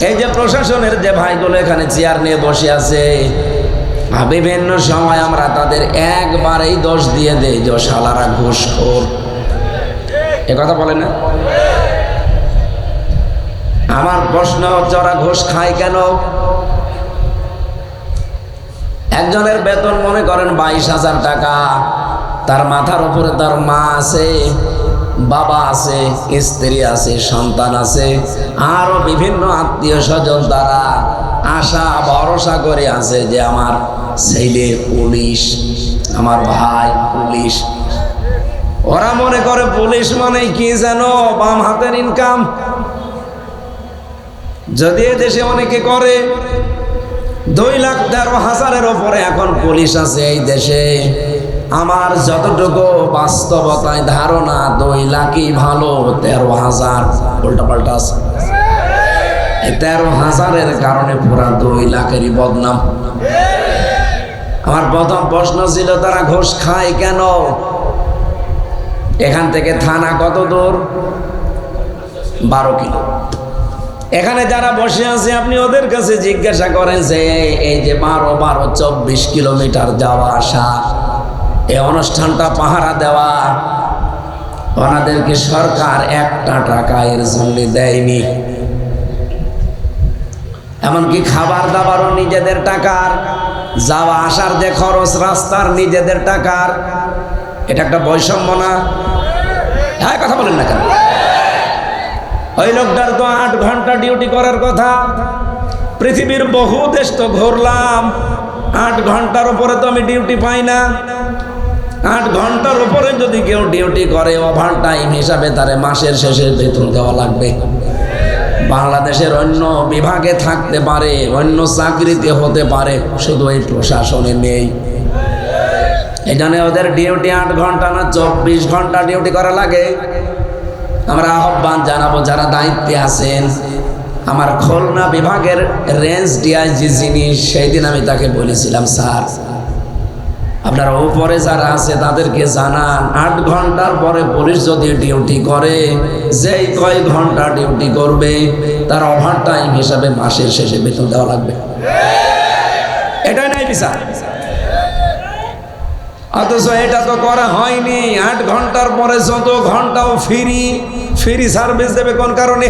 এই যে প্রশাসনের যে ভাইগুলো এখানে চেয়ার নিয়ে বসে আছে, বিভিন্ন সময় আমরা তাদের একবারেই দোষ দিয়ে দেই যে শালারা ঘুষখোর। এ কথা বলে না? আমার প্রশ্ন হচ্ছে ওরা ঘুষ খায় কেন? একজনের বেতন মনে করেন 22,000 টাকা, তার মাথার উপরে তার মা আছে, বাবা আছে, স্ত্রী আছে, সন্তান আছে, আরো বিভিন্ন আত্মীয় স্বজন তারা আশা ভরসা করে আছে যে আমার ছেলে পুলিশ, আমার ভাই পুলিশ। ওরা মনে করে পুলিশ মানে কি জানো, বাম হাতের ইনকাম। যদি দেশে অনেকে করে 2,13,000-এর ওপরে এখন পুলিশ আছে এই দেশে। আমার যতটুকু বাস্তবতায় ধারণা 2 লাখই ভালো, 13,000 উল্টা পাল্টা আছে। এই 13,000-এর কারণে পুরা 2 লাখেরই বদনাম। আমার প্রথম প্রশ্ন ছিল তারা ঘুষ খায় কেন? এখান থেকে থানা কত দূর? 12 কিলো। এখানে যারা বসে আছে আপনি ওদের কাছে জিজ্ঞাসা করেন যে এই যে 12-24 কিলোমিটার যাওয়া আসা, এই অনুষ্ঠানটা পাহারা দেওয়া, ওনাদেরকে সরকার 1 টাকা এর জন্য দেয়নি। এমনকি খাবার দাবারও নিজেদের টাকার, যাওয়া আসার যে খরচ রাস্তার নিজেদের টাকার। এটা একটা বৈষম্য না? হ্যাঁ, কথা বলেন না কেন? ওই লোকটার তো 8 ঘন্টা ডিউটি করার কথা। পৃথিবীর বহু দেশ তো ঘুরলাম, 8 ঘন্টার উপরে তো আমি ডিউটি পাই না। 8 ঘন্টার উপরে যদি কেউ ডিউটি করে ওভার টাইম হিসাবে তারে মাসের শেষে বেতন দেওয়া লাগবে। বাংলাদেশের অন্য বিভাগে থাকতে পারে, অন্য চাকরিতে হতে পারে, শুধু এই প্রশাসনে নেই। এখানে ওদের ডিউটি 8 ঘন্টা না 24 ঘন্টা ডিউটি করা লাগে। আমরা আহ্বান জানাবো যারা দায়িত্বে আছেন। আমার খুলনা বিভাগের রেঞ্জ ডিআইজি যিনি, সেই দিন আমি তাকে বলেছিলাম, স্যার আপনারা উপরে যারা আছে তাদেরকে জানান 8 ঘন্টার পরে পুলিশ যদি ডিউটি করে, যেই কয় ঘন্টা ডিউটি করবে তার ওভার টাইম হিসাবে মাসের শেষে বেতন দেওয়া লাগবে। এটাই নাই বিচার। অথচ এটা তো করা হয়নি। 8 ঘন্টার পরে যত ঘন্টাও ফ্রি সার্ভিস দেবে কোন কারণে?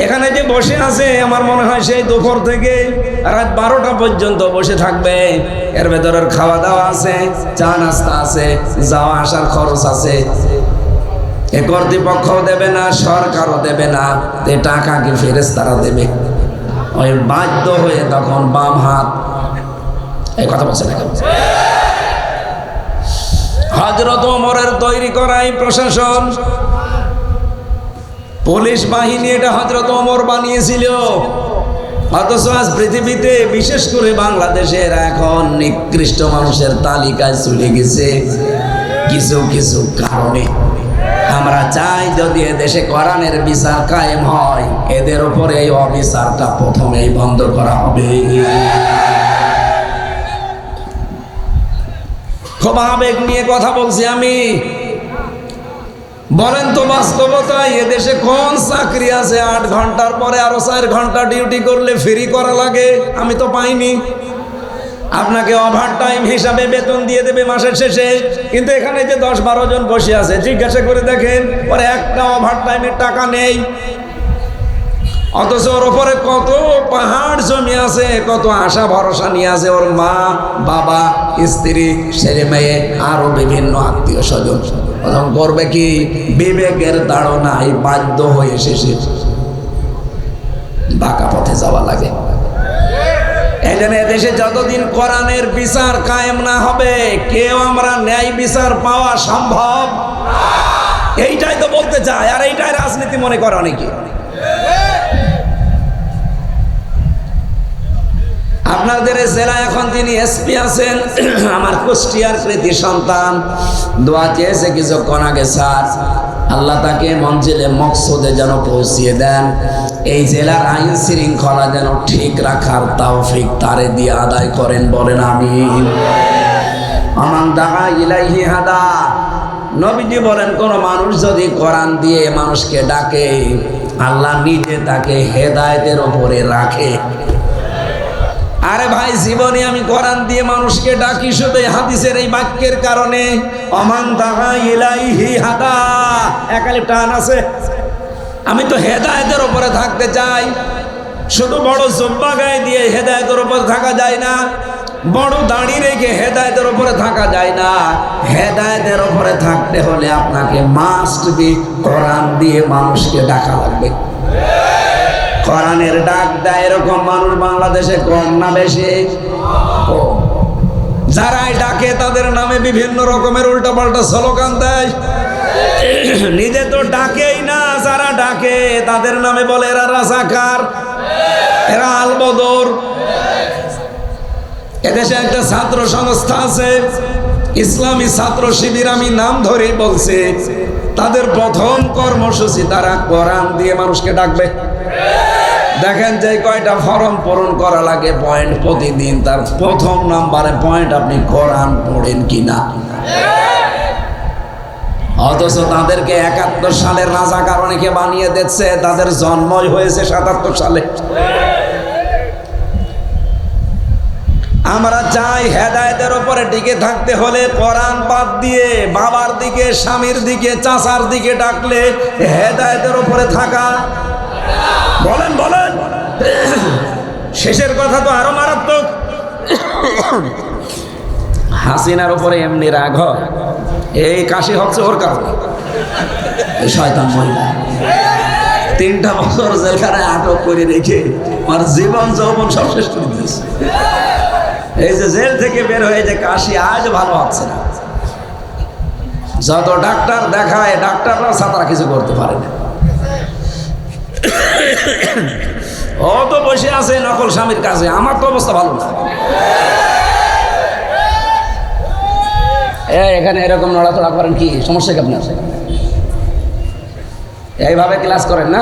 এখানে যে বসে আছে আমার মনে হয় সেই দুপুর থেকে রাত 12টা পর্যন্ত বসে থাকবে। এর ভেতরের খাওয়া দাওয়া আছে, চা নাস্তা আছে, যাওয়া আসার খরচ আছে। এ কর্তৃপক্ষও দেবে না, সরকারও দেবে না, তে টাকা কি ফেরেশতারা দেবে? ওই বাধ্য হয়ে তখন বাম হাত। এই কথা বলছে না কেন? হযরত ওমরের তৈরি করা এই প্রশাসন, পুলিশ বাহিনী, এটা হযরত ওমর বানিয়েছিল। অথচ আজ পৃথিবীতে বিশেষ করে বাংলাদেশের এখন নিকৃষ্ট মানুষের তালিকায় চলে গেছে কিছু কিছু কারণে। আমরা চাই যদি এদেশে কোরআনের বিচার কায়েম হয়, এদের উপরে এই অবিচারটা প্রথমেই বন্ধ করা হবে। খুব আবেগ নিয়ে কথা বলছি আমি। বলেন তো বাস্তবতায় এদেশে কোন চাকরি আছে 8 ঘন্টার পরে আরো 4 ঘন্টা ডিউটি করলে ফ্রি করা লাগে? আমি তো পাইনি। আপনাকে ওভার টাইম হিসাবে বেতন দিয়ে দেবে মাসের শেষে, কিন্তু এখানে যে 10-12 জন বসে আছে জিজ্ঞাসা করে দেখেন ওর একটা ওভার টাইমের টাকা নেই। অথচ ওর উপরে কত পাহাড় জমি আছে, কত আশা ভরসা নিয়ে আছে ওর মা, বাবা, স্ত্রী, ছেলে মেয়ে, আরো বিভিন্ন আত্মীয় স্বজন। করবে কি? বিবেকের তাড়নায় বাধ্য হয়ে শেষে বাঁকা পথে যাওয়া লাগে। এই জন্য এদেশে যতদিন কোরআনের বিচার কায়েম না হবে, কেউ আমরা ন্যায় বিচার পাওয়া সম্ভব এইটাই তো বলতে চায়। আর এইটাই রাজনীতি মনে করে অনেকে। আপনাদের জেলায় এখন তিনি এসপি আছেন, আমার কুষ্টিয়ার কৃতি সন্তান, দোয়া চেয়েছে কিছুক্ষণ আগে, স্যার আল্লাহ তাকে মঞ্জিলে মকসুদে যেন পৌঁছিয়ে দেন, এই জেলার আইন শৃঙ্খলা যেন ঠিক রাখার তৌফিক তারে দিয়ে আদায় করেন, বলেন আমিন। আমান দাআ ইলাইহি হাদা। নবীজি বলেন কোন মানুষ যদি কোরআন দিয়ে মানুষকে ডাকে, আল্লাহ নিজে তাকে হেদায়েতের উপরে রাখে। আরে ভাই, জীবনে আমি কোরআন দিয়ে মানুষকে ডাকি শুধু হাদিসের এই বাক্যের কারণে। অমান দাহা ইলাইহি হাদা, একালে টান আছে। আমি তো হেদায়েতের উপরে থাকতে চাই। শুধু বড় জুব্বা গায়ে দিয়ে হেদায়েতের উপরে থাকা যায় না, বড় দাড়ি রেখে হেদায়েতের উপরে থাকা যায় না। হেদায়েতের উপরে থাকতে হলে আপনাকে মাস্ট বি কোরআন দিয়ে মানুষকে ডাকা লাগবে। কোরআনের ডাক দেয় এরকম মানুষ বাংলাদেশে কম না বেশি? যারাই ডাকে তাদের নামে বিভিন্ন রকমের উল্টাপাল্টা স্লোগান দেয়। নিজে তো ডাকেই না, যারা ডাকে তাদের নামে বলে এরা রাজাকার, এরা আলবদর। এদেশে একটা ছাত্র সংস্থা আছে, ইসলামী ছাত্র শিবির, আমি নাম ধরেই বলছি। তাদের প্রথম কর্মসূচি তারা কোরআন দিয়ে মানুষকে ডাকবে। দেখেন যে কয়টা ফরম পূরণ করা লাগে পয়েন্ট প্রতিদিন, তার প্রথম নাম্বারে পয়েন্ট আপনি কোরআন পড়েন কিনা। অথচ তাদেরকে 71 সালের রাজাকার অনেকে বানিয়ে দিচ্ছে, তাদের জন্মই হয়েছে 77 সালে। আমরা চাই হেদায়েতের উপরে টিকে থাকতে হলে কোরআন বাদ দিয়ে বাবার দিকে, স্বামীর দিকে, চাচার দিকে ডাকলে হেদায়েতের উপরে থাকা। বলেন বলেন। শেষের কথা তো আরো মারাত্মক। হাসিনার উপরে এমনি রাগ হয়, এই কাশি হচ্ছে ওর কারণে। শয়তান মহিলা 3টা বছর জেলখানায় আটক করে রেখে আমার জীবন যৌবন সব শেষ করে দিয়েছে। এই যে জেল থেকে বের হয়ে যে কাশি আজ ভালো হচ্ছে না। যত ডাক্তার দেখায়, ডাক্তাররা ছাড়া কিছু করতে পারে না। ও তো বসে আছে নকল স্বামীর কাছে। আমার তো অবস্থা ভালো না। এখানে এরকম নড়াচড়া করেন, কি সমস্যা কি আপনার? এইভাবে ক্লাস করেন না?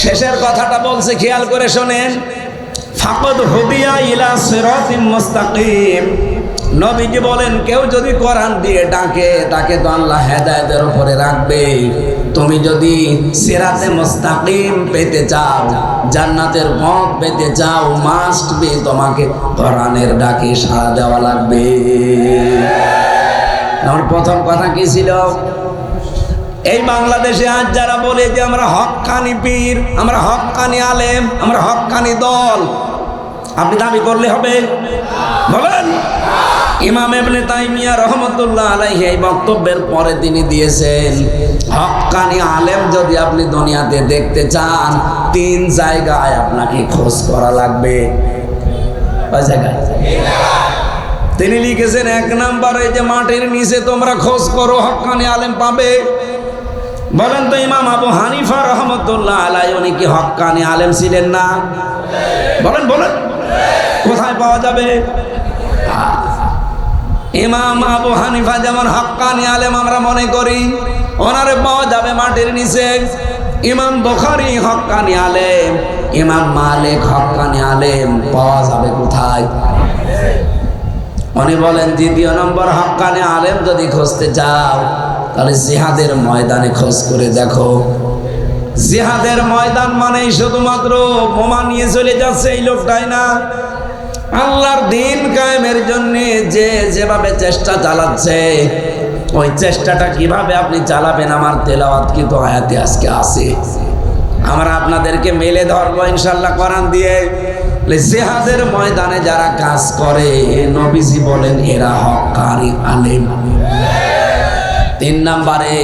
শেষের কথাটা বলছে, খেয়াল করে শোনেন। ফাকাদ হুদিয়া ইলা সিরাতিম মুস্তাকিম। নবীজি বলেন, কেউ যদি কোরআন দিয়ে ডাকে তাকে তো আল্লাহ হেদায়েতের উপরে রাখবে। তুমি যদি সিরাতে মুস্তাকিম পেতে চাও, জান্নাতের পথ পেতে চাও, মাস্ট বি তোমাকে কোরআনের ডাকে সাড়া দেওয়া লাগবে। আমার প্রথম কথা কি ছিল? এই বাংলাদেশে আজ যারা বলে যে আমরা হক্কানি পীর, আমরা হক্কানি আলেম, আমরা হক্কানি দল, আপনি দাবি করলে হবে? বলেন। ইমাম ইবনে তাইমিয়া রহমতুল্লাহ আলাইহি এই বক্তব্যের পরে তিনি দিয়েছেন, হক্কানি আলেম যদি আপনি দুনিয়াতে দেখতে চান 3 জায়গায় আপনাকে খোঁজ করা লাগবে। কয় জায়গায়? তিনি লিখেছেন, 1 নম্বরে যে মাটির নিচে তোমরা খোঁজ করো হক্কানি আলেম পাবে। বলেন তো ইমাম আবু হানিফা রহমতুল্লাহ আলাইহি উনি কি হক্কানি আলেম ছিলেন না? বলেন বলেন। কোথায় পাওয়া যাবে? ইমাম আবু হানিফা যেমন হক্কানি আলেম আমরা মনে করি, ওনারে পাওয়া যাবে মাটির নিচে। ইমাম বুখারী হক্কানি আলেম, ইমাম মালিক হক্কানি আলেম, পাওয়া যাবে কোথায়? উনি বলেন, 2 নম্বর হক্কানি আলেম যদি খুঁজতে চাও তাহলে জিহাদের ময়দানে খোঁজ করে দেখো। জিহাদের ময়দান মানেই শুধুমাত্র বোমা নিয়ে চলে যাচ্ছে এই লোকটাই না। আল্লাহর দ্বীন কায়েমের জন্য যে যেভাবে চেষ্টা চালাচ্ছে, ওই চেষ্টাটা কিভাবে আপনি চালাবেন আমার তেলাওয়াত কিন্তু আয়াতে আজকে আছে। আমরা আপনাদেরকে মেলে ধরবো ইনশাআল্লাহ কোরআন দিয়ে। জিহাদের ময়দানে যারা কাজ করে নবীজি বলেন এরা হক্কানি আলেম। 3 নম্বরে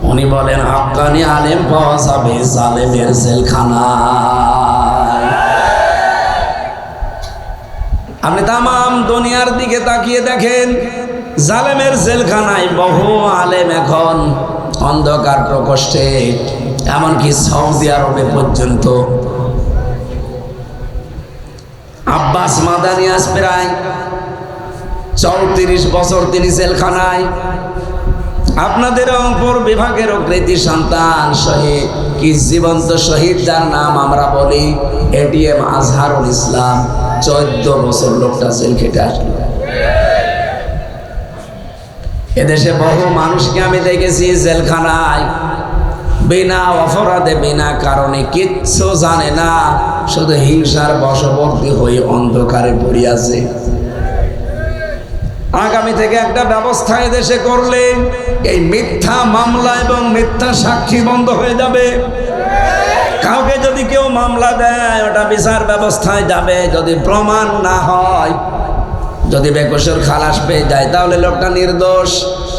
উনি বলেন হক্কানি আলেম পাওয়া যাবে জালেমের জেলখানায়। আপনি তামাম দুনিয়ার দিকে তাকিয়ে দেখেন, জালেমের জেলখানায় বহু আলেম এখন অন্ধকার প্রকোষ্ঠে, এমনকি সৌদি আরবে পর্যন্ত। আব্বাস মাদানি আজ প্রায় 34 বছর তিনি জেলখানায়। আপনাদের রংপুর বিভাগের কৃতি সন্তান শহীদ, কি জীবন্ত শহীদ যার নাম আমরা বলি এটিএম আজহারুল ইসলাম, 14 বছর লোকটা জেল খেটে আসলো। এদেশে বহু মানুষকে আমি দেখেছি জেলখানায় বিনা অপরাধে বিনা কারণে কিচ্ছু জানে না, শুধু হিংসার বশবর্তী হয়ে অন্ধকারে পড়ে আছে। আগামী থেকে একটা ব্যবস্থা এদেশে করলে এই মিথ্যা মামলা এবং মিথ্যা সাক্ষী বন্ধ হয়ে যাবে। কাউকে যদি কেউ মামলা দেয় ওটা বিচার ব্যবস্থায় যাবে, যদি প্রমাণ না হয়, যদি বেকসুর খালাস পেয়ে যায় তাহলে লোকটা নির্দোষ।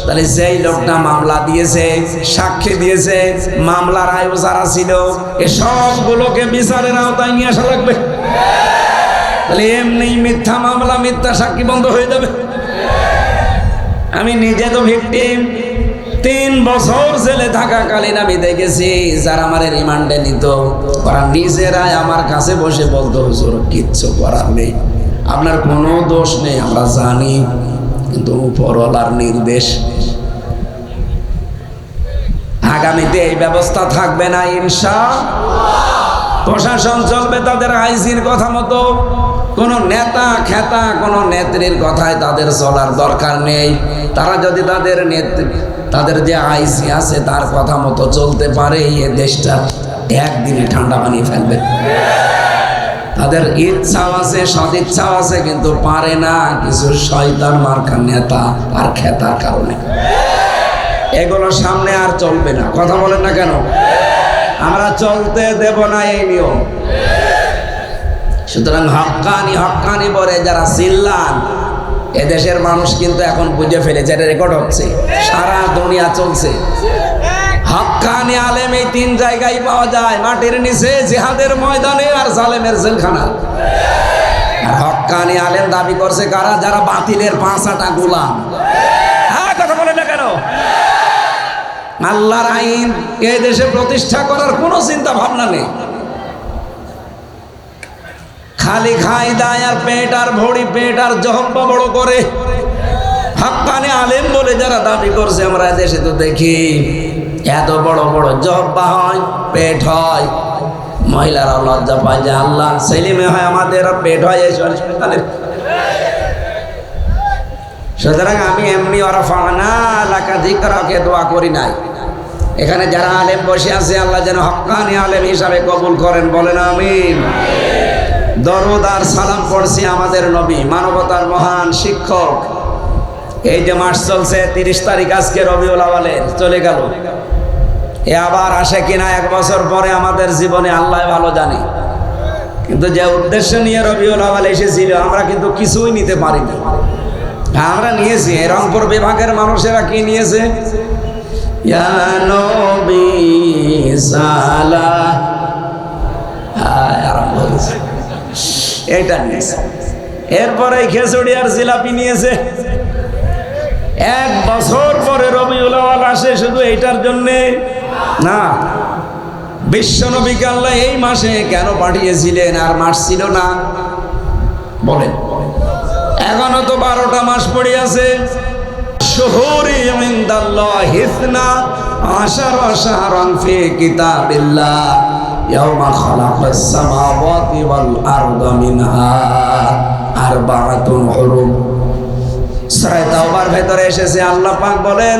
তাহলে যেই লোকটা মামলা দিয়েছে, সাক্ষী দিয়েছে, মামলার আয়ু যারা ছিল, এ সবগুলোকে বিচারের আওতায় নিয়ে আসা লাগবে। তাহলে এমনি মিথ্যা মামলা মিথ্যা সাক্ষী বন্ধ হয়ে যাবে। আমি নিজে তো ভিকটিম, 3 বছর জেলে থাকাকালীন আমি দেখেছি যারা আমার রিমান্ডে নিত ওরা নিজেরাই আমার কাছে বসে বলতো, হুজুর কিচ্ছু করার নেই, আপনার কোনো দোষ নেই, আমরা জানি, কিন্তু উপরওয়ালার নির্দেশ। আগামীতে এই ব্যবস্থা থাকবে না ইনশাআল্লাহ। প্রশাসন চলবে তাদের আইজির কথা মতো। কোনো নেতা খেতা কোনো নেত্রীর কথায় তাদের চলার দরকার নেই। তারা যদি তাদের যে আইজি আছে তার কথা মতো চলতে পারে, এই দেশটা একদিনে ঠান্ডা বানিয়ে ফেলবে। তাদের ইচ্ছাও আছে, সদিচ্ছাও আছে, কিন্তু পারে না, কিছু শয়তান মার্কা নেতা আর খেতার কারণে। এগুলো সামনে আর চলবে না। কথা বলেন না কেন? আমরা চলতে দেব না এই নিয়ম। সুতরাং হক্কানি হক্কানি বলে যারা চিল্লান, এদেশের মানুষ কিন্তু এখন বুঝে ফেলেছে, এটা রেকর্ড হচ্ছে, সারা দুনিয়া চলছে। হক্কানি আলেম এই 3 জায়গায় পাওয়া যায়, মাটির নিচে, জিহাদের ময়দানে, আর জালেমের জেলখানা। আর হক্কানি আলেম দাবি করছে কারা? যারা বাতিলের 5 গোলাম। হ্যাঁ, কথা বলে না কেন? আল্লাহর আইন এই দেশে প্রতিষ্ঠা করার কোনো চিন্তা ভাবনা নেই। খালি খাই দায় আর পেট আর ভরি, পেট আর জহব্বা বড় করে। হক্কানি আলেম বলে যারা দাবি করছে, আমরা দেশে তো দেখি এত বড় বড় জহব্বা হয়, পেট হয়, মহিলারা লজ্জা পায় যে আল্লাহ ছেলে মেয়ে হয় আমাদের, পেট হয় এই সন্তানের। সুতরাং আমি এমনি ওরা ফানা এলাকা দিকরাকে দোয়া করি নাই। এখানে যারা আলেম বসে আছে আল্লাহ যেন হক্কানি আলেম হিসাবে কবুল করেন, বলেন আমিন। দরুদ আর সালাম পড়ছি আমাদের নবী, মানবতার মহান শিক্ষক। এই যে মাস চলছে 30 তারিখ, আজকে রবিউল আউয়ালের চলে গেল, এ আবার আসে কিনা 1 বছর পরে আমাদের জীবনে আল্লাহ ভালো জানে। কিন্তু যে উদ্দেশ্য নিয়ে রবিউল আউয়াল এসেছিল আমরা কিন্তু কিছুই নিতে পারিনি। আমরা নিয়েছি, রংপুর বিভাগের মানুষেরা কি নিয়েছে? ইয়া নবী সালাম, আরম্ভ হয়েছে, এটা নিয়েছে। এরপরে খিচুড়ি আর জিলাপি নিয়েছে। 1 বছর পরে রবিউল আউয়াল আসে শুধু এইটার জন্যে না। বিশ্বনবীকে আল্লাহ এই মাসে কেন পাঠিয়েছিলেন? আর মাস ছিল না বলেন? এখনো তো 12টা মাস পড়ে আছে। শুহুরি ইনদাল্লাহি 12 শাহরান ফি কিতাবিল্লাহ ইয়াওমা খালাকাস সামাওয়াতি ওয়াল আরদা মিনহা আরবাআতুন হুরুম। সূরা তাওবার ভেতরে এসেছে, আল্লাহ পাক বলেন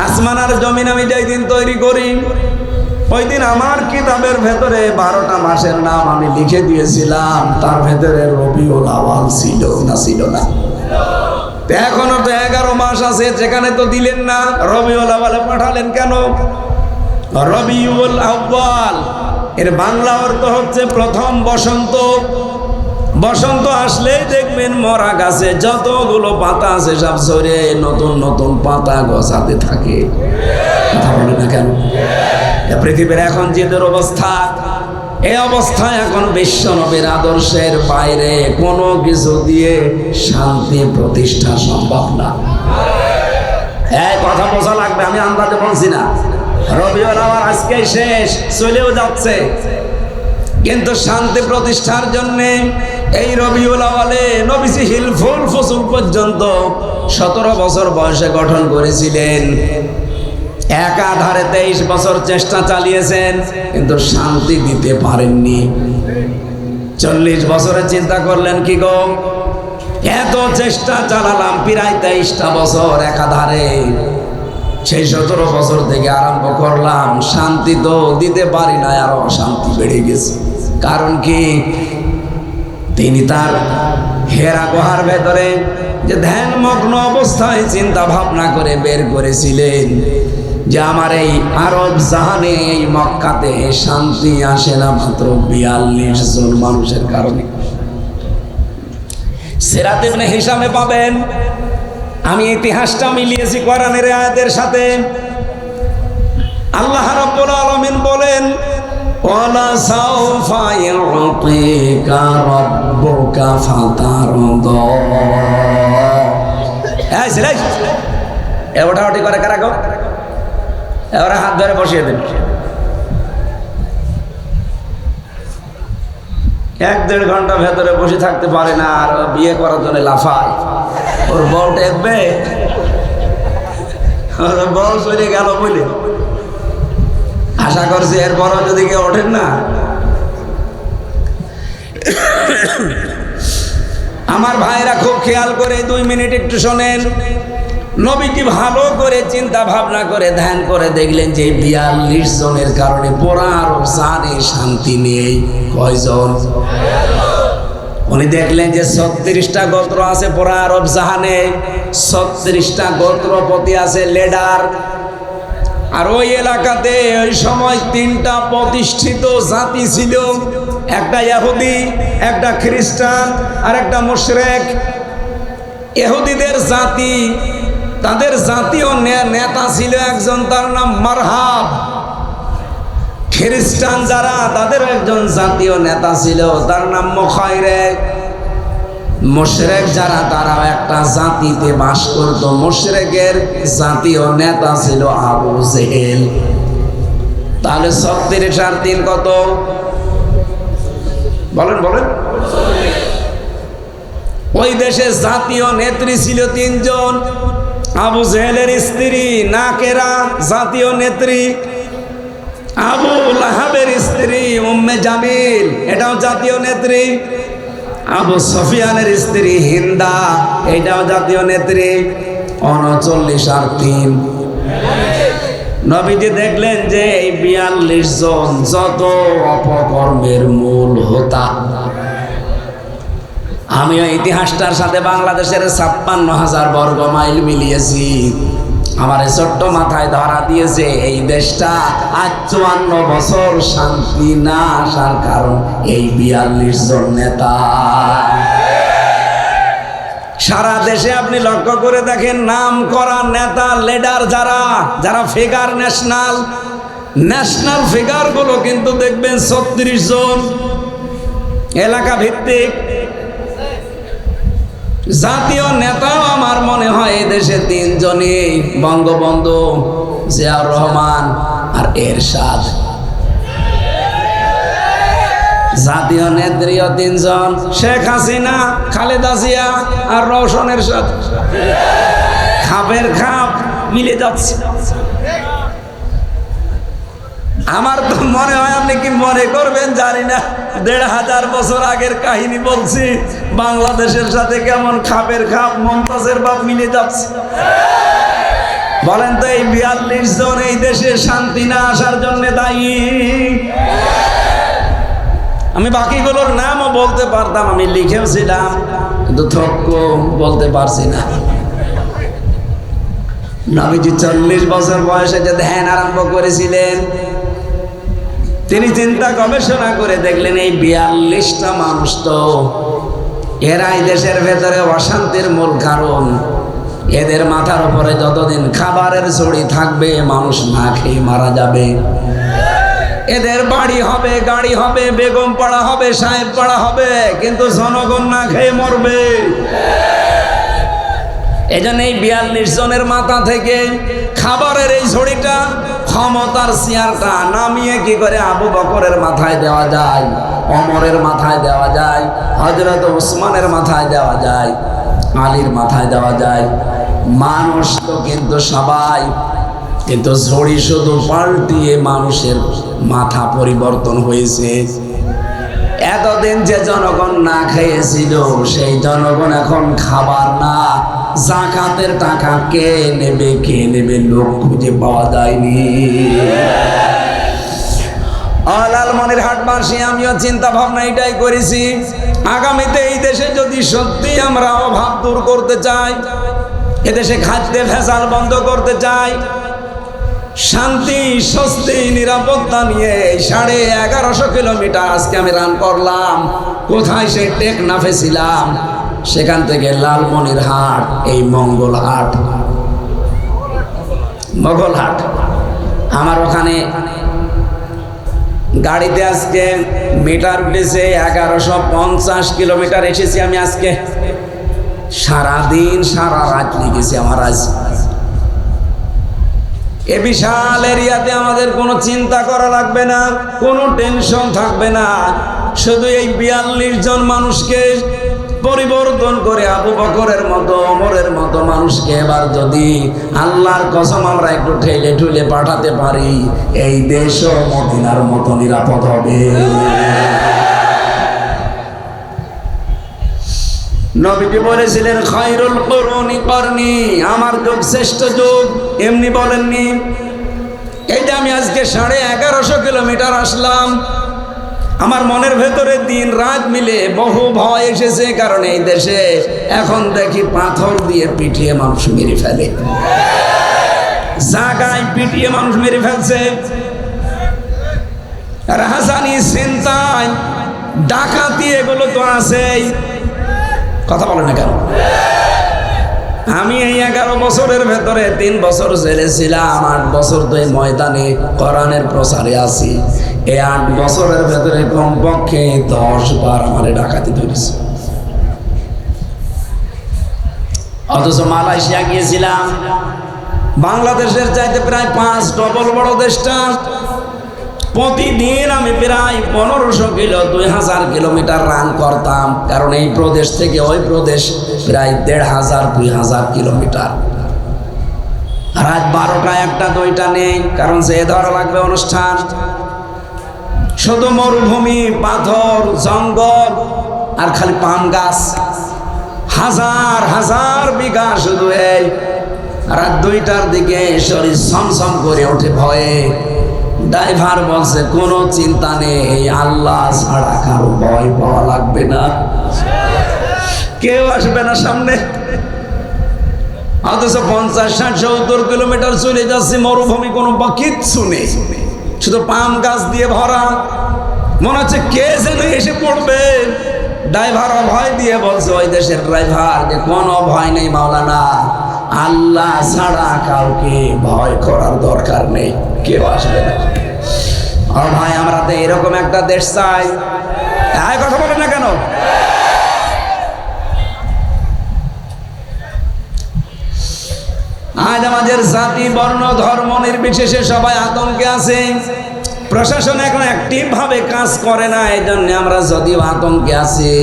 আসমান আর জমিন আমি যেই দিন তৈরি করি ওই দিন আমার কিতাবের ভেতরে 12টা মাসের নাম আমি লিখে দিয়েছিলাম। তার ভেতরে রবিউল আউয়াল ছিল না? ছিল না? এখনো তো 11 মাস আছে, যেখানে তো দিলেন না, রবিউল আউয়ালে পাঠালেন কেন? রবিউল আউয়াল এর বাংলা অর্থ হচ্ছে প্রথম বসন্ত। বসন্ত আসলেই দেখবেন মরা গাছে যতগুলো পাতা আছে সব ঝরে নতুন নতুন পাতা গজাতে থাকে। কথা বলে না কেন? পৃথিবীর এখন যে অবস্থা, এই অবস্থায় এখন বিশ্বনবীর আদর্শের বাইরে কোনো কিছু দিয়ে শান্তি প্রতিষ্ঠা সম্ভব না। এই কথা বোঝা লাগবে, আমি আন্দাজে বলছি না। রবিউল আউয়াল আজকে শেষ, চলেও যাচ্ছে, কিন্তু শান্তি প্রতিষ্ঠার জন্য এই রবিউল আউয়ালে নবীজি হিলফুল ফুসুল পর্যন্ত 17 বছর বয়সে গঠন করেছিলেন। একাধারে 23 বছর চেষ্টা চালিয়েছেন, কিন্তু শান্তি দিতে পারেননি। 40 বছরে চিন্তা করলেন কি গো, এত চেষ্টা চালালাম প্রায় 23টা বছর একাধারে। সেই 17 বছর থেকে আরম্ভ করলাম, শান্তি তো দিতে পারি না, আরো অশান্তি বেড়ে গেছে। কারণ কি? তিনি তার হেরা গুহার ভেতরে যে ধ্যানমগ্ন অবস্থায় চিন্তা ভাবনা করে বের করেছিলেন যে আমার এই আরব জাহানে, এই মক্কাতে শান্তি আসে না মাত্র 42 জন মানুষের কারণে। সিরাত ইবনে হিশামে পাবেন, আমি ইতিহাসটা মিলিয়েছি কোরআনের আয়াতের সাথে। আল্লাহ রাব্বুল আলামিন বলেন, ওয়ালা সাওফা ইউতিকা রাব্বুকা ফাতারদা। এই সিলাই ওটা করে কারা গো? এবারে হাত ধরে বসিয়ে দেন। 1-1.5 ঘন্টা ভেতরে বসে থাকতে পারে না, আর বিয়ে করার জন্য লাফায়। ওর বউ দেখবে, ওর বউ চলে গেল বলে আশা করছি এরপরও যদি কেউ ওঠেন না। আমার ভাইরা খুব খেয়াল করে 2 মিনিট একটু শোনেন। নবীজি ভালো করে চিন্তা ভাবনা করে ধ্যান করে দেখলেন যে 42 জনের কারণে পুরা আরব জাহানে শান্তি নেই। কয়জন? উনি দেখলেন যে 36টা গোত্র আছে পুরা আরব জাহানে, 36টা গোত্রপতি আছে, লিডার। আর ওই এলাকাতে ওই সময় 3টা প্রতিষ্ঠিত জাতি ছিল, একটা ইহুদি, একটা খ্রিস্টান আর একটা মুশরিক। ইহুদিদের জাতি, তাদের জাতীয় নেতা ছিল একজন, তার নাম মারহাব। খ্রিস্টান যারা, তাদের একজন জাতীয় নেতা ছিল, তার নাম মুখাইরেক। মুশরিক যারা, তারাও একটা জাতিতে বাস করত। মুশরিকের জাতীয় নেতা ছিল আবু জেহেল। তাহলে 36 আর 3 কত? বলেন বলেন। ওই দেশে জাতীয় নেত্রী ছিল 3 জন। আবু জেহেলের স্ত্রী নাকেরা জাতীয় নেত্রী, আবু লাহাবের স্ত্রী উম্মে জামিল, এটাও জাতীয় নেত্রী, আবু সুফিয়ানের স্ত্রী হিন্দা, এটাও জাতীয় নেত্রী। 39 আর 3। নবীজি দেখলেন যে এই 42 জন যত অপকর্মের মূল হোতা। আমিও ইতিহাসটার সাথে বাংলাদেশের 56,000 বর্গ মাইল মিলিয়েছি। আমার ছোট্ট মাথায় ধরা দিয়েছে এই দেশটা আজ 54 বছর শান্তি না আসার কারণ এই 42 জন নেতা। সারা দেশে আপনি লক্ষ্য করে দেখেন, নাম করা নেতা, লিডার যারা যারা ফিগার, ন্যাশনাল ফিগার গুলো কিন্তু দেখবেন 36 জন। এলাকা ভিত্তিক জাতীয় নেতাও আমার মনে হয় এদেশে 3 জনই, বঙ্গবন্ধু, জিয়াউর রহমান আর এরশাদ। জাতীয় নেত্রীও 3 জন, শেখ হাসিনা, খালেদা জিয়া আর রওশন এরশাদ। খাপের খাপ মিলে যাচ্ছে। আমার তো মনে হয়, আপনি কি মনে করবেন জানি না, 1500 বছর আগের কাহিনী বলছি। বাংলাদেশের সাথে কেমন খাপের খাপ, মমতাজের বাপ মিলে যাচ্ছে। বলেন তো, এই 42 জন এই দেশে শান্তি না আসার জন্য দায়ী। আমি বাকিগুলোর নামও বলতে পারতাম, আমি লিখেওছিলাম, কিন্তু বলতে পারছি না। নবীজি 40 বছর বয়সে যে ধ্যান আরম্ভ করেছিলেন, তিনি চিন্তা গবেষণা করে দেখলেন এই 42টা মানুষ তো এরাই দেশের ভেতরে অশান্তির মূল কারণ। এদের মাথার উপরে যতদিন খাবারের ছড়ি থাকবে, মানুষ না খেয়ে মারা যাবে। এদের বাড়ি হবে, গাড়ি হবে, বেগম পাড়া হবে, সাহেব পাড়া হবে, কিন্তু জনগণ না খেয়ে মরবে। এজন্য এই 42 জনের মাথা থেকে খাবারের এই ছড়িটা, ক্ষমতার চেয়ারটা নামিয়ে কি করে আবু বকরের মাথায় দেওয়া যায়, ওমরের মাথায় দেওয়া যায়, হযরত ওসমানের মাথায় দেওয়া যায়, আলীর মাথায় দেওয়া যায়। মানুষ তো কিন্তু সবাই, কিন্তু ঝড়ি শুধু পাল্টিয়ে মানুষের মাথা পরিবর্তন হয়েছে। এতদিন যে জনগণ না খেয়েছিল সেই জনগণ এখন খাবার না, যাকাতের টাকা কে নেবে লোক খুঁজে পাওয়া যায়নি। লালমনিরহাটবাসী আমিও চিন্তা ভাবনা এটাই করেছি, আগামীতে এই দেশে যদি সত্যি আমরা অভাব দূর করতে চাই, এদেশে খাদ্যে ভেজাল বন্ধ করতে চাই, শান্তি স্বস্তি নিরাপত্তা নিয়ে 1150 কিলোমিটার আজকে আমি রান করলাম। কোথায় সেই টেকনাফে ছিলাম, সেখান থেকে লালমনিরহাট এই মঙ্গলহাট, মোগলহাট, আমার ওখানে গাড়িতে আজকে মিটার উঠেছে 1150 কিলোমিটার এসেছি আমি আজকে। সারাদিন সারা রাত লেগেছে আমার আজ। এ বিশাল এরিয়াতে আমাদের কোনো চিন্তা করা লাগবে না, কোনো টেনশন থাকবে না। শুধু এই 42 জন মানুষকে পরিবর্তন করে আবু বকরের মতো, ওমরের মতো মানুষকে এবার যদি আল্লাহর কসম আমরা একটু ঠেলে ঠুলে পাঠাতে পারি, এই দেশও মদিনার মতো নিরাপদ হবে। নবীজি বলেছিলেন খায়রুল কুরুনি করনি, আমার যুগ শ্রেষ্ঠ যুগ, এমনি বলেননি। এইটা আমি আজকে 1150 কিলোমিটার আসলাম, আমার মনের ভেতরে দিন রাত মিলে বহু ভয় এসেছে, কারণ এই দেশে এখন দেখি পাথর দিয়ে পিটিয়ে মানুষ মেরে ফেলে, জায়গায় পিটিয়ে মানুষ মেরে ফেলছে, রাহাজানি ছিনতাই ডাকাতি এগুলো তো আছেই। কথা বলে না কেন? আমি এই 11 বছরের ভেতরে 3 বছর জেলে ছিলাম, 8 বছর তো এই ময়দানে কোরআনের প্রচারে আছি। এই 8 বছরের ভেতরে কমপক্ষে 10 বার আমার ডাকাতি ধরেছে। অথচ মালয়েশিয়া গিয়েছিলাম, বাংলাদেশের চাইতে প্রায় 5 ডবল বড় দেশটা। প্রতিদিন আমি প্রায় 1500 কিলো 2000 কিলোমিটার রান করতাম, কারণ এই প্রদেশ থেকে ওই প্রদেশ প্রায় 1500-2000 কিলোমিটার। রাত 12টা 1টা 2টা নেই, কারণ যে ধরা লাগবে অনুষ্ঠান। শুধু মরুভূমি, পাথর, জঙ্গল আর খালি পাম গাছ, হাজার হাজার বিঘা শুধু। এই রাত 2টার দিকে শরীর ছমছম করে ওঠে ভয়ে। ড্রাইভার বলছে কোনো চিন্তা নেই, আল্লাহ ছাড়া কারো ভয় পাওয়া লাগবে না, কেউ আসবে না সামনে। অথচ 50, 60, 70 কিলোমিটার চলে যাচ্ছে, মরুভূমি, কোনো কিচ্ছু নেই, শুধু পাম গাছ দিয়ে ভরা। মনে হচ্ছে কে যেন এসে পড়বে। ড্রাইভার ভয় দিয়ে বলছে, ওই দেশের ড্রাইভার, যে কোনো ভয় নেই মাওলানা, আল্লাহ ছাড়া কাউকে ভয় করার দরকার নেই, কেউ আসবে না। ও ভাই, আমরা তো এরকম একটা দেশ চাই। কথা বলেন না কেন? আজ আমাদের জাতি, বর্ণ, ধর্ম নির্বিশেষে সবাই আতঙ্কে আছে। প্রশাসন এখন অ্যাক্টিভ ভাবে কাজ করে না, এই জন্য আমরা যদিও আতঙ্কে আছি।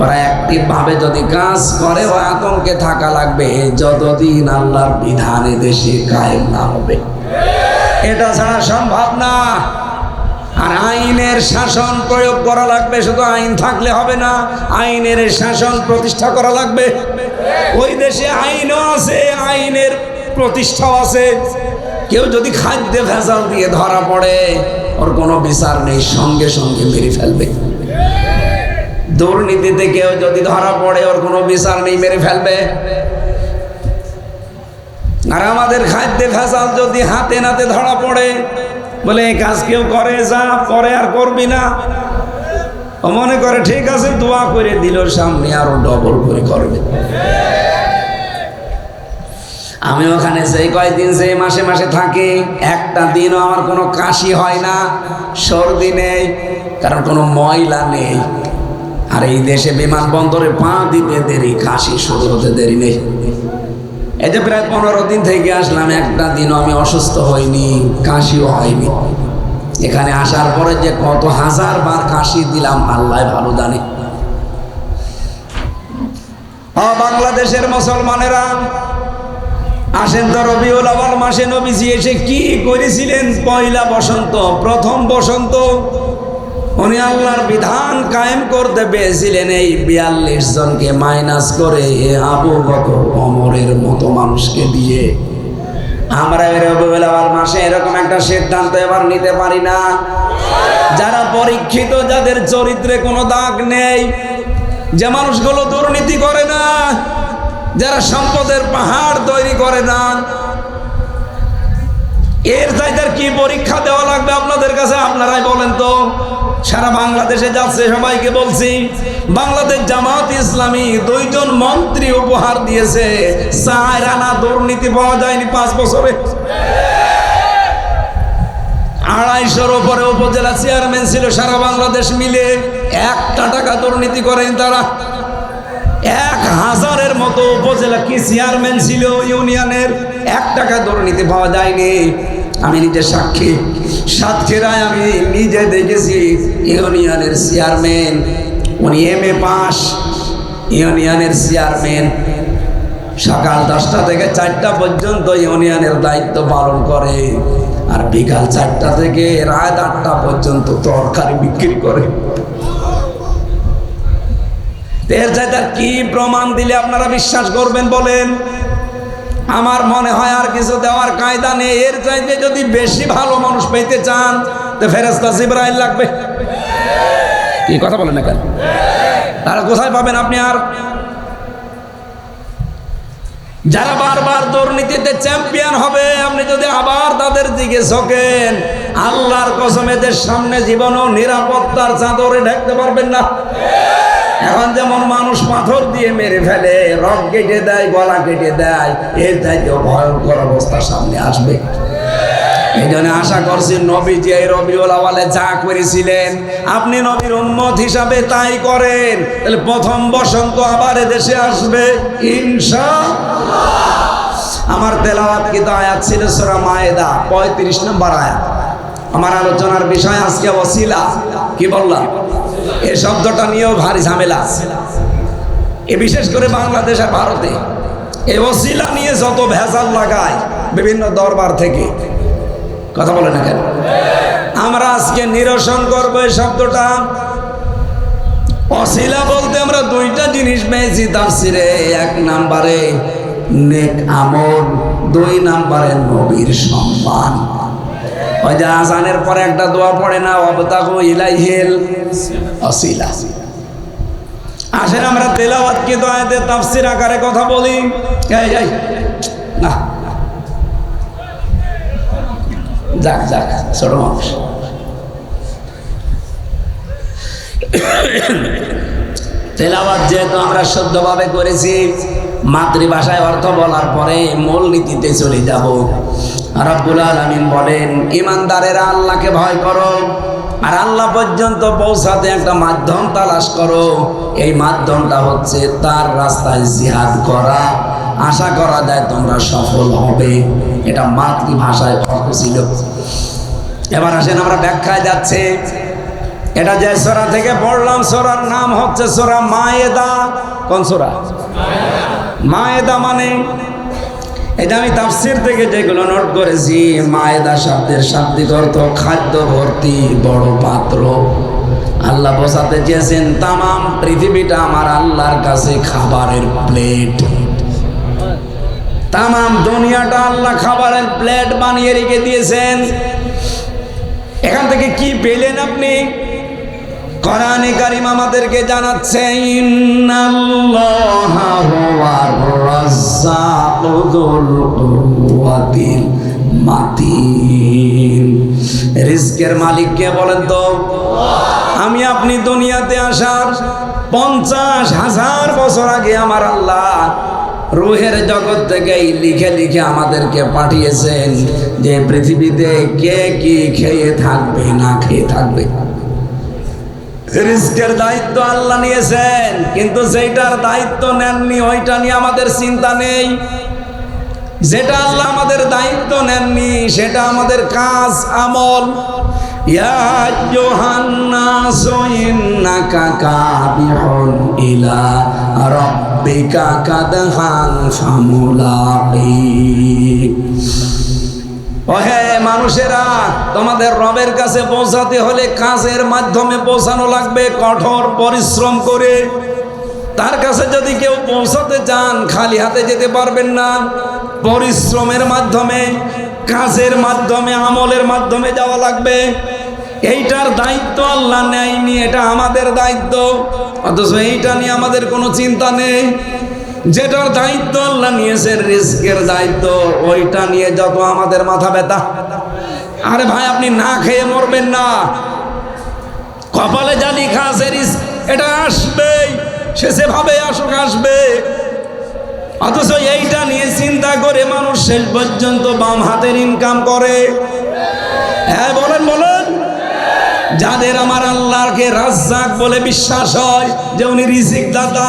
ওরা অ্যাক্টিভ ভাবে যদি কাজ করে, ও আতঙ্কে থাকা লাগবে যতদিন আল্লাহর বিধান দেশে কায়েম না হবে। এটা ছাড়া সম্ভব না। আর আইনের শাসন প্রয়োগ করা লাগবে, শুধু আইন থাকলে হবে না, আইনের শাসন প্রতিষ্ঠা করা লাগবে। ওই দেশে আইনও আছে, আইনের প্রতিষ্ঠাও আছে। কেউ যদি খাদ্যে ভেজাল দিয়ে ধরা পড়ে, ওর কোনো বিচার নেই, সঙ্গে সঙ্গে মেরে ফেলবে। দুর্নীতিতে কেউ যদি ধরা পড়ে, ওর কোনো বিচার নেই, মেরে ফেলবে। আর আমাদের খাদ্যে ভেজাল যদি হাতে নাতে ধরা পড়ে, বলে এই কাজ কেউ করে, যা পরে আর করবি না। ও মনে করে ঠিক আছে, দোয়া করে দিল, সামনে আরো ডবল করে করবে। আমি ওখানে সেই কয়েকদিন, সেই মাসে মাসে থাকি, একটা দিনও আমার কোনো কাশি হয় না, সর্দি নেই, কারণ কোনো ময়লা নেই। আর এই দেশে বিমানবন্দরে পা দিতে দেরি, কাশি শুরু হতে দেরি নেই। এই যে প্রায় 15 দিন থেকে আসলাম, একটা দিনও আমি অসুস্থ হইনি, কাশিও হয়নি। এখানে আসার পরে যে কত হাজার বার কাশি দিলাম, আল্লাহ ভালো জানে। বাংলাদেশের মুসলমানেরা আসেন তো, রবিউল আউয়াল মাসে নবীজি এসে কি করেছিলেন? পয়লা বসন্ত, প্রথম বসন্ত, উনি আল্লাহর বিধান কায়েম করতে পেরেছিলেন এই ৪২ জনকে মাইনাস করে আবু বকর ওমরের মতো মানুষকে দিয়ে। আমরা রবিউল আউয়াল মাসে এরকম একটা সিদ্ধান্ত এবার নিতে পারি না? যারা পরীক্ষিত, যাদের চরিত্রে কোনো দাগ নেই, যে মানুষগুলো দুর্নীতি করে না, যারা সম্পদের পাহাড় তৈরি করে না, এর চাইতে কি পরীক্ষা দেওয়া লাগবে আপনাদের কাছে? আপনারাই বলেন তো। সারা বাংলাদেশে যাচ্ছে, সবাইকে বলছি, বাংলাদেশ জামাত ইসলামী 2 জন মন্ত্রী উপহার দিয়েছে, 4 আনা দুর্নীতি পাওয়া যায়নি 5 বছরে। 250-র উপরে উপজেলা চেয়ারম্যান ছিল সারা বাংলাদেশ মিলে, 1 টাকা দুর্নীতি করেন তারা। 1000-এর মতো উপজেলা কি চেয়ারম্যান ছিল ইউনিয়নের, 1 টাকা দুর্নীতি পাওয়া যায়নি। আমি নিজে সাক্ষী, সাতক্ষীরায় আমি নিজে দেখেছি ইউনিয়নের চেয়ারম্যান, উনি MA পাস, ইউনিয়নের চেয়ারম্যান, সকাল 10টা থেকে 4টা পর্যন্ত ইউনিয়নের দায়িত্ব পালন করে, আর বিকাল 4টা থেকে রাত 8টা পর্যন্ত তরকারি বিক্রি করে। এর চাইতে কি প্রমাণ দিলে আপনারা বিশ্বাস করবেন বলেন? আমার মনে হয় আর কিছু দেওয়ার কায়দা নেই। এর চাইতে যদি বেশি ভালো মানুষ পেতে চান তো ফেরেশতা জিবরাইল লাগবে। কি কথা বলেন না কেন? তারা কোথায় পাবেন আপনি? আর যারা বারবার দুর্নীতিতে চ্যাম্পিয়ন হবে, আপনি যদি আবার তাদের দিকে ঝোঁকেন, আল্লাহর কসম এদের সামনে জীবনও নিরাপত্তার চাদরে ঢাকতে পারবেন না। এখন যেমন মানুষ পাথর দিয়ে মেরে ফেলে, রক কেটে দেয়, গলা কেটে দেয়, এর চাইতেও ভয়ঙ্কর অবস্থা সামনে আসবে। এই জন্য আশা করছি নবীজি এই রবিউল আউয়ালে যা করেছিলেন, আপনি নবীর উম্মত হিসাবে তাই করেন, তাহলে প্রথম বসন্ত আবার এদেশে আসবে ইনশাআল্লাহ। আমার তেলাওয়াতকৃত আয়াত ছিল সূরা মায়েদা 35 নম্বর আয়াত। আমার আলোচনার বিষয় আজকে ওসিলা। কি বললাম? এই শব্দটা নিয়েও ভারী ঝামেলা আছে, এ বিশেষ করে বাংলাদেশ আর ভারতে। এই ওসিলা নিয়ে যত ভেজাল লাগায় বিভিন্ন দরবার থেকে, কথা বলে না কেন? আমরা আজকে নিরসন করবো এই শব্দটা। ওসিলা বলতে আমরা 2টা জিনিস পেয়েছি তাফসিরে। 1 নম্বরে নেক আমল, 2 নম্বরে নবীর সম্মান। ওই যে আজানের পরে একটা দোয়া পড়ে না, ওয়াবতাগু ইলাইহিল ওসিলা। আসেন আমরা তেলাওয়াতকৃত আয়াতের তাফসীর আকারে কথা বলি। এই না, যাক যাক, ছোট মানুষ। তেলাওয়াত যেহেতু আমরা শুদ্ধভাবে করেছি, মাতৃভাষায় অর্থ বলার পরে মূল নীতিতে চলে যাব। রব্বুল আলামিন বলেন, ইমানদারেরা আল্লাহকে ভয় করো, আর আল্লাহ পর্যন্ত পৌঁছাতে একটা মাধ্যম তালাশ করো। এই মাধ্যমটা হচ্ছে তার রাস্তায় জিহাদ করা। আশা করা যায় তোমরা সফল হবে। এটা মাতৃভাষায় অর্থ ছিল। এবার আসেন আমরা ব্যাখ্যায় যাচ্ছে। এটা যে সূরা থেকে পড়লাম, সূরার নাম হচ্ছে সূরা মায়েদা। কোন সূরা? মায়েদা মানে, এটা আমি তাফসীর থেকে যেগুলো নোট করেছি, মায়েদা শব্দের শাব্দিক অর্থ খাদ্য ভর্তি বড় পাত্র। আল্লাহ বোঝাতে চেয়েছেন তামাম পৃথিবীটা আমার আল্লাহর কাছে খাবারের প্লেট। তামাম দুনিয়াটা আল্লাহ খাবারের প্লেট বানিয়ে রেখে দিয়েছেন। এখান থেকে কি পেলেন আপনি? কোরআনে কারীম আমাদেরকে জানাচ্ছে, ইন্নাল্লাহা হুয়ার রাজ্জাকু যুল কুওয়াতিল মাতিন। রিজকের মালিক কে বলেন তো? আমি আপনি দুনিয়াতে আসার 50,000 বছর আগে আমার আল্লাহ রুহের জগৎ থেকেই লিখে লিখে আমাদেরকে পাঠিয়েছেন যে পৃথিবীতে কে কি খেয়ে থাকবে না খেয়ে থাকবে। রিজকের দায়িত্ব আল্লাহ নিয়েছেন, কিন্তু যেটার দায়িত্ব নেননি ওইটা নিয়ে আমাদের চিন্তা নেই। যেটা আল্লাহ আমাদের দায়িত্ব নেননি সেটা আমাদের কাজ আমল। ইয়া আইয়ুহান নাসু ইন্নাকা কাদিহুন ইলা রাব্বিকা কাদহান ফামুলাকি। ওহে মানুষেরা, তোমাদের রবের কাছে পৌঁছাতে হলে কাজের মাধ্যমে পৌঁছানো লাগবে, কঠোর পরিশ্রম করে। তার কাছে যদি কেউ পৌঁছাতে চান খালি হাতে যেতে পারবেন না, পরিশ্রমের মাধ্যমে, কাজের মাধ্যমে, আমলের মাধ্যমে যাওয়া লাগবে। এইটার দায়িত্ব আল্লাহ নেয়নি, এটা আমাদের দায়িত্ব। অথচ এইটা নিয়ে আমাদের কোনো চিন্তা নেই। যেটার দায়িত্ব আল্লাহ নিয়েছে, রিজকের দায়িত্ব, ওইটা নিয়ে যত আমাদের মাথা ব্যথা। আরে ভাই, আপনি না খেয়ে মরবেন না, কপালে যা লেখা আছে রিজক এটা আসবেই, সে যেভাবে আসুক আসবে। অথচ এইটা নিয়ে চিন্তা করে মানুষ শেষ পর্যন্ত বাম হাতের ইনকাম করে। হ্যাঁ বলেন বলেন। যাদের আমার আল্লাহকে রাজ্জাক বলে বিশ্বাস হয় যে উনি রিজিক দাতা,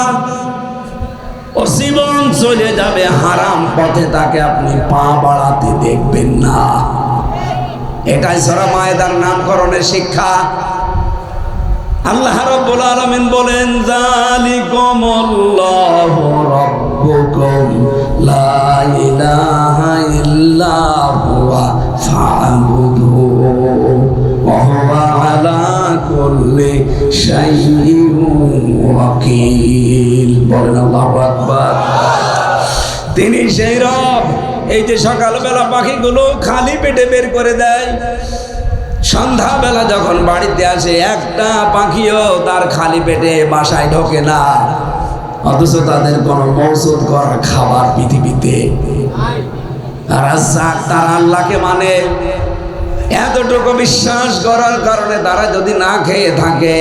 ও জীবন চলে যাবে হারাম পথে, তাকে আপনি পা বাড়াতে দেখবেন না। এটাই সূরা মায়েদার নামকরণের শিক্ষা। আল্লাহ রাব্বুল আলামিন বলেন, যালিকুমুল্লাহু রাব্বুকুম লা ইলাহা ইল্লা হুয়া ফা'বুদুহু ওয়া হুয়া আলা কুল্লি শাইইন ওয়াকিল। বলেন আল্লাহু আকবার। তিনি সেই রব, এই যে সকালবেলা পাখিগুলো খালি পেটে বের করে দেয়, সন্ধ্যাবেলা যখন বাড়িতে আসে একটা পাখিও তার খালি পেটে বাসায় ঢোকে না। অথচ তাদের কোনো মওজুদ করা খাবার পৃথিবীতে। রাজ্জাক তারা আল্লাহকে মানে, এতটুকু বিশ্বাস করার কারণে তারা যদি না খেয়ে থাকে,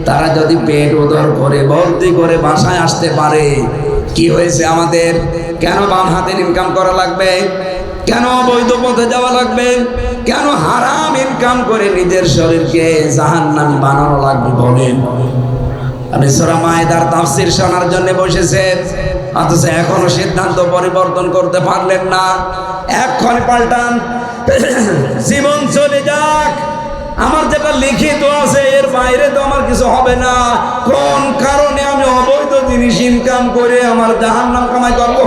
তারা যদি পেট উদর করে ভর্তি করে বাসায় আসতে পারে, কি হয়েছে আমাদের? কেন বাম হাতের ইনকাম করা লাগবে? কেন অবৈধ পথে যাওয়া লাগবে? কেন হারাম ইনকাম করে নিজের শরীরকে জাহান্নামী বানানো লাগবে? বলেন। আপনি সূরা মায়েদার তাফসীর শোনার জন্য বসেছেন, অথচ এখনো সিদ্ধান্ত পরিবর্তন করতে পারলেন না। এক্ষণ পাল্টান, জীবন চলে যাক, আমার যেটা লিখিত আছে এর বাইরে তো আমার কিছু হবে না। কোন কারণে আমি অবৈধ জিনিস ইনকাম করে আমার জাহান্নাম কামাই করব?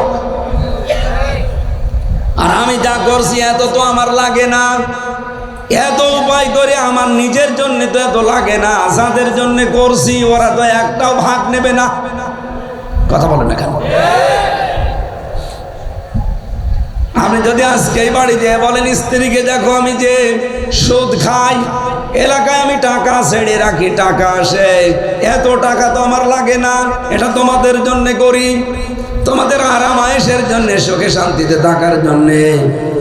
আর আমি যা করছি এত তো আমার লাগে না, এত উপায় করে আমার নিজের জন্য তো এত লাগে না। যাদের জন্য করছি ওরা তো একটাও ভাগ নেবে না। কথা বলেন না কেন? আপনি যদি আজকে এই বাড়ি যেয়ে বলেন স্ত্রীকে, দেখো আমি যে সুদ খাই, এলাকায় আমি টাকা ছেড়ে রাখি, টাকা আসে, এত টাকা তো আমার লাগে না, এটা তোমাদের জন্য করি, তোমাদের আরাম আয়েশের জন্য, সুখে শান্তিতে থাকার জন্য।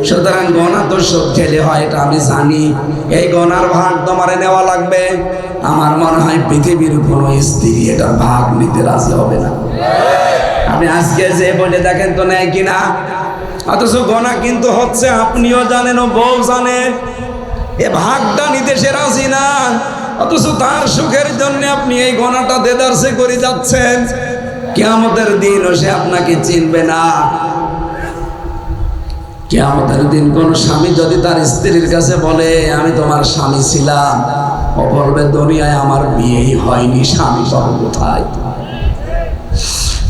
সুতরাং গনা তো সুদ খেলে হয়, এটা আমি জানি। এই গনার ভাগ তোমারে নেওয়া লাগবে। আমার মনে হয় পৃথিবীর কোনো স্ত্রী এটার ভাগ নিতে রাজি হবে না। আপনি আজকে যে বলে দেখেন তো নেয় কিনা। অথচ গনা কিন্তু হচ্ছে, আপনিও জানেন ও বউ জানে, এ ভাগটা নিতে সে রাজি না। অথচ তার সুখের জন্য আপনি এই গনাটা দেদারসে করে যাচ্ছেন। কিয়ামতের দিনও সে আপনাকে চিনবে না। কিয়ামতের দিন কোন স্বামী যদি তার স্ত্রীর কাছে বলে আমি তোমার স্বামী ছিলাম, ও বলবে দুনিয়ায় আমার বিয়েই হয়নি, স্বামী পাবো কোথায়?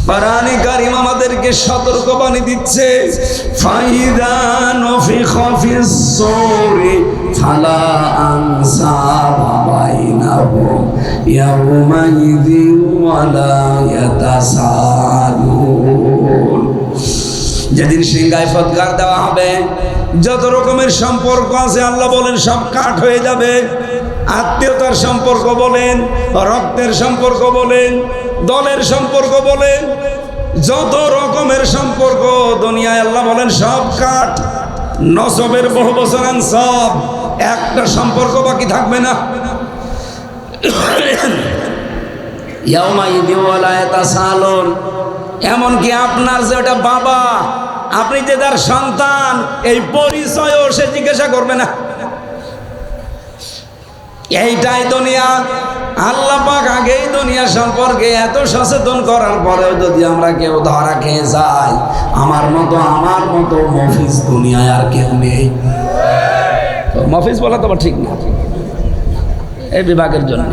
কোরআনে কারীম আমাদেরকে সতর্কবাণী দিচ্ছে, ফাইদা নফিখা ফিস সূরি ফালা আনসাবা বাইনাহুম ইয়াওমাইযিন ওয়ালা ইয়াতাসালুন। যেদিন সিংহায় ফৎকার দেওয়া হবে, যত রকমের সম্পর্ক আছে আল্লাহ বলেন সব কাট হয়ে যাবে। আত্মীয়তার সম্পর্ক বলেন, রক্তের সম্পর্ক বলেন, দলের সম্পর্ক বলেন, যত রকমের সম্পর্ক দুনিয়ায় আল্লাহ বলেন সব কাট। নসবের বহু বছর সব, একটা সম্পর্ক বাকি থাকবে না। ইয়াউমাইযিন ওয়ালা ইয়াতাসালুন। এমনকি আপনার যে ওটা বাবা, আপনি যে তার সন্তান, এই পরিচয়ও সে জিজ্ঞাসা করবে না। এইটাই দুনিয়া। আল্লাহ পাক আগেই দুনিয়া সম্পর্কে এত সচেতন করার পরেও যদি আমরা কেউ ধরা খেয়ে যাই, আমার মতো মফিজ দুনিয়ায় আর কেউ নেই। মফিজ বলা তো ঠিক না এই বিভাগের জন্য।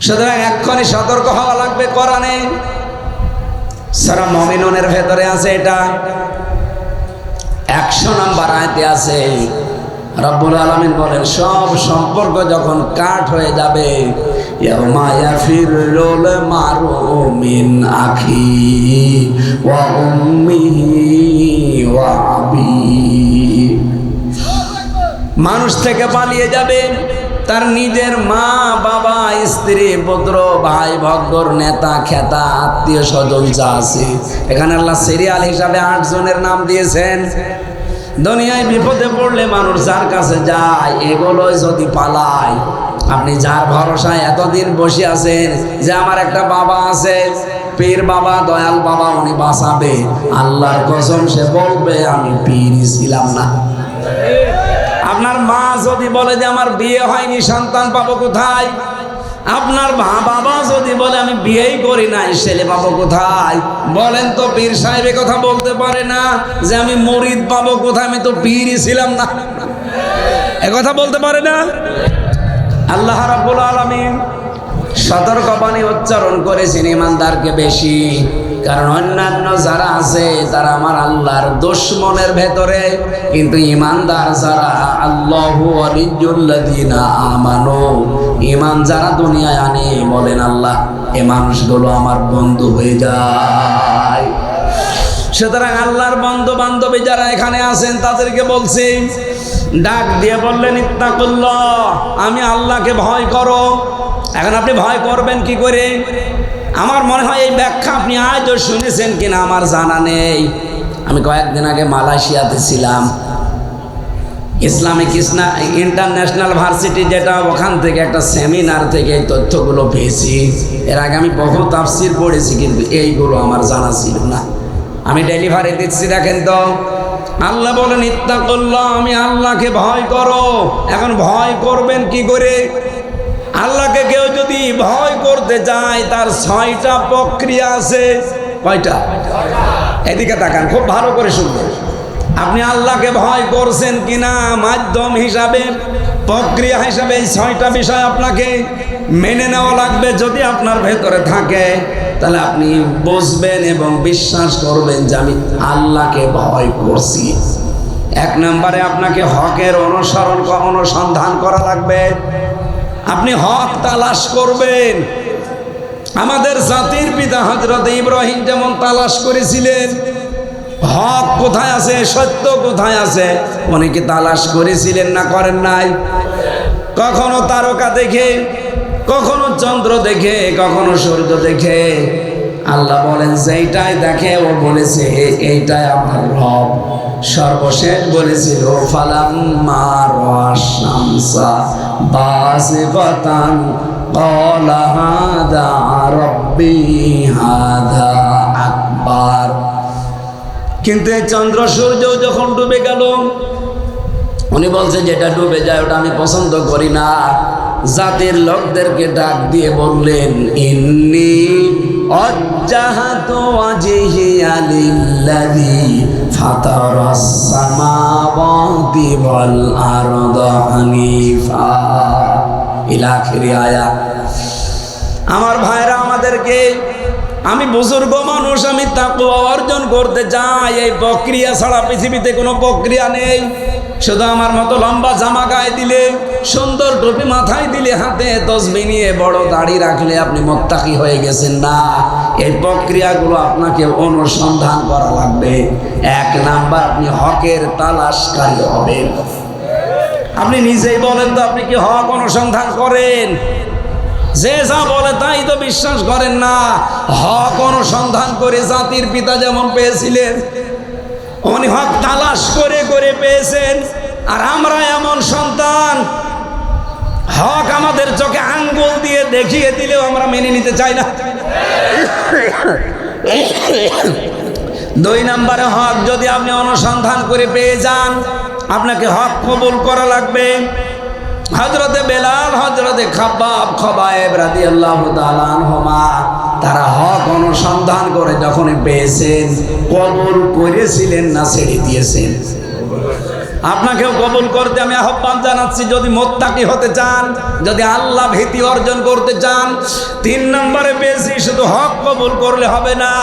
সুতরাং এক্ষুনি সতর্ক হওয়া লাগবে। কোরআনে সূরা মুমিনুনের ভেতরে আছে এটা, 100 নম্বর আয়াতে আছে রব্বুল আলামিন বলেন সব সম্পর্ক যখন কাট হয়ে যাবে, ইয়াউমা ইয়াফিরুল মারু মিন আখি ওয়া উম্মিহি ওয়া আবি, মানুষ থেকে পালিয়ে যাবে তার নিজের মা বাবা স্ত্রী পুত্র ভাই ভক্তর নেতা খেতা আত্মীয় স্বজন যা আছে। এখানে আল্লাহ সিরিয়াল হিসাবে 8 জনের নাম দিয়েছেন। দুনিয়ায় বিপদে পড়লে মানুষ যার কাছে যায়, এগুলোই যদি পালায়, আপনি যার ভরসায় এতদিন বসে আছেন যে আমার একটা বাবা আছে, পীর বাবা, দয়াল বাবা, উনি বাঁচাবে, আল্লাহর কসম সে বলবে আমি পীরই ছিলাম না। আপনার মা যদি বলে যে আমার বিয়ে হয়নি, সন্তান পাবো কোথায়? আপনার বাবা যদি বলে আমি বিয়েই করি নাই, ছেলে পাবো কোথায়? বলেন তো, পীর সাহেব কথা বলতে পারে না যে আমি মুরিদ পাবো কোথায়, আমি তো পীরই ছিলাম না, কথা বলতে পারে না? আল্লাহ রাব্বুল আলামিন সতর্কবাণী উচ্চারণ করেছেন ইমানদারকে বেশি, কারণ অন্যান্য যারা আছে তারা আমার আল্লাহর দুশমনের ভেতরে, কিন্তু ইমানদার যারা আল্লাহু ওয়ালিয়ুল্লাযিনা আমানু, ইমান যারা দুনিয়ায় আনে, বলেন আল্লাহ এই মানুষগুলো আমার বন্ধু হয়ে যায়। সুতরাং আল্লাহর বন্ধু বান্ধবী যারা এখানে আছেন তাদেরকে বলছি, ডাক দিয়ে বললেন ইত্তাকুল্লাহ, আমি আল্লাহকে ভয় করো। এখন আপনি ভয় করবেন কি করে? আমার মনে হয় এই ব্যাখ্যা আপনি আজও শুনেছেন কিনা আমার জানা নেই। আমি কয়েকদিন আগে মালয়েশিয়াতে ছিলাম, ইসলামিক ইন্টারন্যাশনাল ভার্সিটি, যেটা ওখান থেকে একটা সেমিনার থেকে এই তথ্যগুলো পেয়েছি। এর আগে আমি বহু তাফসির পড়েছি, কিন্তু এইগুলো আমার জানা ছিল না। আমি ডেলিভারি দিচ্ছি, দেখেন তো, আল্লাহ বলেন ইত্তাকুল্লাহ, আমি আল্লাহকে ভয় করো। এখন ভয় করবেন কি করে? আল্লাহকে কেউ যদি ভয় করতে যায় তার 6টা প্রক্রিয়া আছে। কয়টা? এদিকে তাকান, খুব ভালো করে শুনবেন। আপনি আল্লাহকে ভয় করছেন কিনা, মাধ্যম হিসাবে, প্রক্রিয়া হিসাবে এই 6টা বিষয় আপনাকে মেনে নেওয়া লাগবে। যদি আপনার ভেতরে থাকে তাহলে আপনি বুঝবেন এবং বিশ্বাস করবেন যে আমি আল্লাহকে ভয় করছি। 1 নম্বরে আপনাকে হকের অনুসন্ধান করা লাগবে। আপনি হক তালাশ করবেন। আমাদের জাতির পিতা হযরত ইব্রাহিম যেমন তালাশ করেছিলেন হক কোথায় আছে, সত্য কোথায় আছে, উনি কি তালাশ করেছিলেন না করেন নাই? কখনো তারকা দেখে, কখনো চন্দ্র দেখে, কখনো সূর্য দেখে। আল্লাহ বলেন যেইটাই দেখে ও বলেছে এইটাই আমার রব। সর্বশেষ বলেছিল ফালাম্মা রা'আশ-শামসা বাযিগাতান ক্বালা হাযা রাব্বি হাযা আকবার। কিন্তু এই চন্দ্র সূর্য যখন ডুবে গেল, উনি বলছে যেটা ডুবে যায় ওটা আমি পছন্দ করি না। জাতির লোকদেরকে ডাক দিয়ে বললেন ইন্নী ওয়াজ্জাহাতু ওয়াজহিয়া লিল্লাযী ফাতারাস সামাওয়াতি ওয়াল আরদা হানিফা ইলা আখিরি আয়াত। আমার ভাইরা, আমাদেরকে, আমি বুজুর্গ মানুষ, আমি তাকওয়া অর্জন করতে চাই। এই প্রক্রিয়া ছাড়া পৃথিবীতে কোনো প্রক্রিয়া নেই। শুধু আমার মতো লম্বা জামা গায়ে দিলে, সুন্দর টুপি মাথায় দিলে, হাতে তসবিহ নিয়ে বড় দাড়ি রাখলে আপনি মুত্তাকি হয়ে গেছেন না। এই প্রক্রিয়াগুলো আপনাকে অনুসন্ধান করা লাগবে। 1 নাম্বার, আপনি হকের তালাশকারী হবেন। আপনি নিজেই বলেন তো, আপনি কি হক অনুসন্ধান করেন? যে যা বলে তাই তো বিশ্বাস করেন না। হক অনুসন্ধান করে জাতির পিতা যেমন পেয়েছিলেন, উনি হক তালাশ করে করে পেয়েছেন। আর আমরা এমন সন্তান, হক আমাদের চোখে আঙ্গুল দিয়ে দেখিয়ে দিলেও আমরা মেনে নিতে চাই না। 2 নম্বরে, হক যদি আপনি অনুসন্ধান করে পেয়ে যান, আপনাকে হক কবুল করা লাগবে। হযরতে বেলাল, হযরতে খবায়েব রাদিয়াল্লাহু তাআলা আনহুমা, তারা হক অনুসন্ধান করে যখন পেয়েছেন, কবুল করেছিলেন না ছেড়ে দিয়েছেন? আপনাকেও কবুল করতে আমি আহ্বান জানাচ্ছি। যদি মুত্তাকি হতে চান, যদি আল্লাহ ভীতি অর্জন করতে চান, 3 নম্বরে বেশি শুধু হক কবুল করলে হবে না,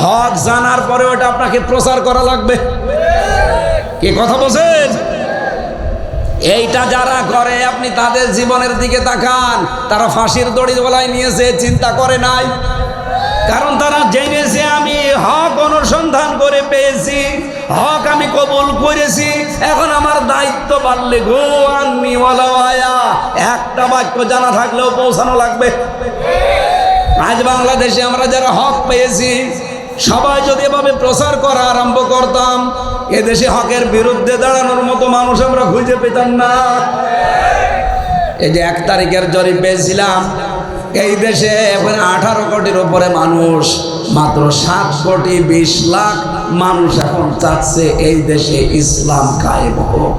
হক জানার পরে ওটা আপনাকে প্রচার করা লাগবে। কি কথা বলছেন? এইটা যারা করে আপনি তাদের জীবনের দিকে তাকান, তারা ফাঁসির দড়ি গলায় নিয়েছে, চিন্তা করে নাই। কারণ তারা জেনেছে আমি হক অনুসন্ধান করে পেয়েছি, হক আমি কবুল করেছি, এখন আমার দায়িত্ব বাড়লে গো আননি ওয়ালাওয়ায়া, একটা বাক্য জানা থাকলেও পৌঁছানো লাগবে। আজ বাংলাদেশে আমরা যারা হক পেয়েছি, সবাই যদি এভাবে প্রচার করা আরম্ভ করতাম, এদেশে হকের বিরুদ্ধে দাঁড়ানোর মতো মানুষ আমরা খুঁজে পেতাম না। এই যে 1 তারিখের জরিপ পেয়েছিলাম, এই দেশে এখন 18 কোটির উপরে মানুষ, মাত্র 7 কোটি 20 লাখ মানুষ এখন চাচ্ছে এই দেশে ইসলাম কায়েম হোক।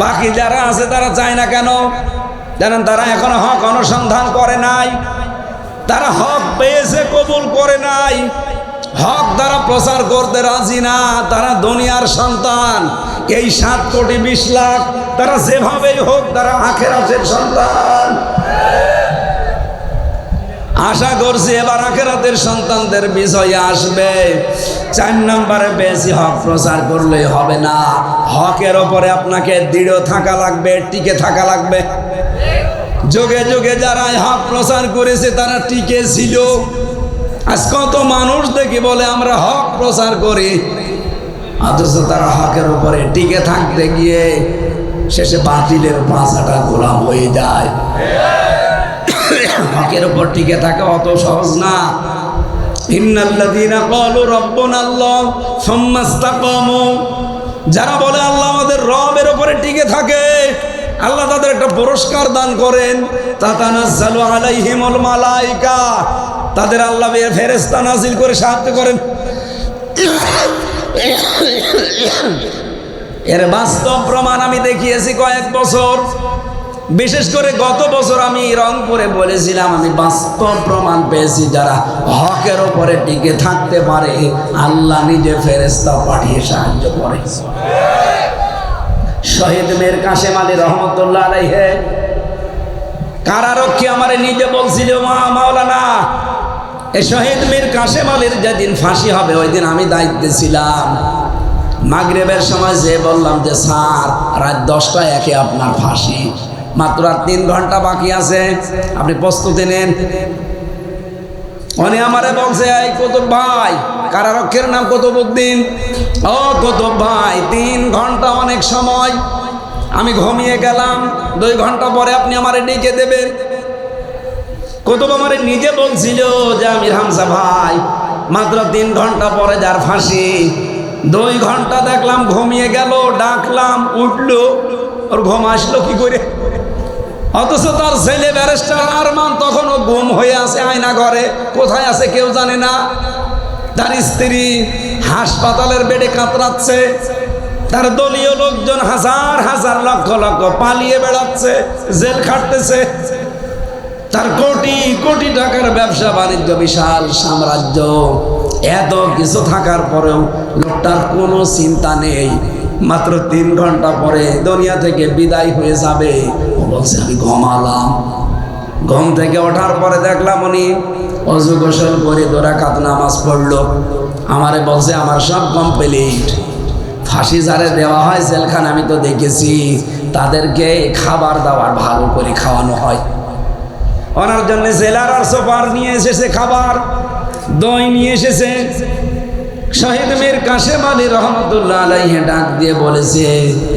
বাকি যারা আছে তারা চায় না কেন জানেন? তারা এখনো হক অনুসন্ধান করে নাই, তারা হক পেয়েছে কবুল করে নাই, হক দ্বারা প্রচার করতে রাজি না। তারা দুনিয়ার সন্তান, এই 7 কোটি 20 লাখ তারা যেভাবেই হোক তারা আখিরাতের সন্তান। আশা করছি এবার আখিরাতের সন্তানদের বিজয় আসবে। 4 নম্বরে বেশি হক প্রচার করলে হবে না, হকের ওপরে আপনাকে দৃঢ় থাকা লাগবে, টিকে থাকা লাগবে। যুগে যুগে যারা হক প্রচার করেছে তারা টিকে ছিল। আজ কত মানুষ দেখি বলে আমরা হক প্রচার করি, অথচ তারা হকের উপরে টিকে থাকতে গিয়ে শেষে বাতিলের পাছাটা গোলাম হয়ে যায়। হকের উপর টিকে থাকা অত সহজ না। ইন্নাল্লাযীনা ক্বালু রাব্বুনাল্লাহ সুম্মা ইসতাকামু, যারা বলে আল্লাহ আমাদের রবের উপরে টিকে থাকে, আল্লাহ তাদের একটা পুরস্কার দান করেন। তাতানাজ্জালু আলাইহিমুল মালায়েকা, তাদের আল্লাহ ফেরেশতা নাজিল করে সাহায্য করেন। এর বাস্তব প্রমাণ আমি দেখিয়েছি কয়েক বছর, বিশেষ করে গত বছর আমি রংপুরে বলেছিলাম, আমি বাস্তব প্রমাণ পেয়েছি যারা হকের উপরে টিকে থাকতে পারে আল্লাহ নিজে ফেরেশতা পাঠিয়ে সাহায্য করে। শহীদ মীর কাশেম আলী রহমতুল্লাহ আলাইহি কারারক্ষী আমারে নিজে বলছিল, মাওলানা এই শহীদ মীর কাশেম আলীর যেদিন ফাঁসি হবে ওই দিন আমি দায়িত্বে ছিলাম। মাগরিবের সময় যে বললাম যে স্যার রাত 10টায় একে আপনার ফাঁসি, মাত্র আর 3 ঘন্টা বাকি আছে, আপনি প্রস্তুতি নেন। উনি আমারে বলছে, এই কুতুব ভাই, কারারক্ষীর নাম কুতুবউদ্দিন, ও কুতুব ভাই 3 ঘন্টা অনেক সময়, আমি ঘুমিয়ে গেলাম, 2 ঘন্টা পরে আপনি আমারে ডেকে দেবেন। কুতুব আমারে নিজে বলছিল যে আমির হামজা ভাই মাত্র 3 ঘন্টা পরে যার ফাঁসি, 2 ঘন্টা দেখলাম ঘুমিয়ে গেল, ডাকলাম উঠলো, ওর ঘুম আসলো কি করে? অথচ তার ছেলে ব্যারিস্টার আরমান তখনও গুম হয়ে আছে আয়না ঘরে, কোথায় আছে কেউ জানে না। তার স্ত্রী হাসপাতালের বেডে কাতরাচ্ছে, তার দলীয় লোকজন হাজার হাজার লক্ষ লক্ষ পালিয়ে বেড়াচ্ছে, জেল খাটতেছে। তার কোটি কোটি টাকার ব্যবসা বাণিজ্য, বিশাল সাম্রাজ্য, এত কিছু থাকার পরেও লোকটার কোনো চিন্তা নেই। মাত্র 3 ঘন্টা পরে দুনিয়া থেকে বিদায় হয়ে যাবে। ও বলছে আমি ঘুমালাম, ঘুম থেকে ওঠার পরে দেখলাম উনি অজু গোসল করে 2 রাকাত নামাজ পড়লো। আমারে বলছে আমার সব কমপ্লিট। ফাঁসি যারে দেওয়া হয় জেলখানা আমি তো দেখেছি, তাদেরকে খাবার দাবার ভালো করে খাওয়ানো হয়। ওনার জন্য জেলার আর সোফার নিয়ে এসেছে, খাবার দই নিয়ে এসেছে। শহীদ মীর কাশেম আলী রহমতুল্লাহ আলাইহি ডাক দিয়ে বলেছে,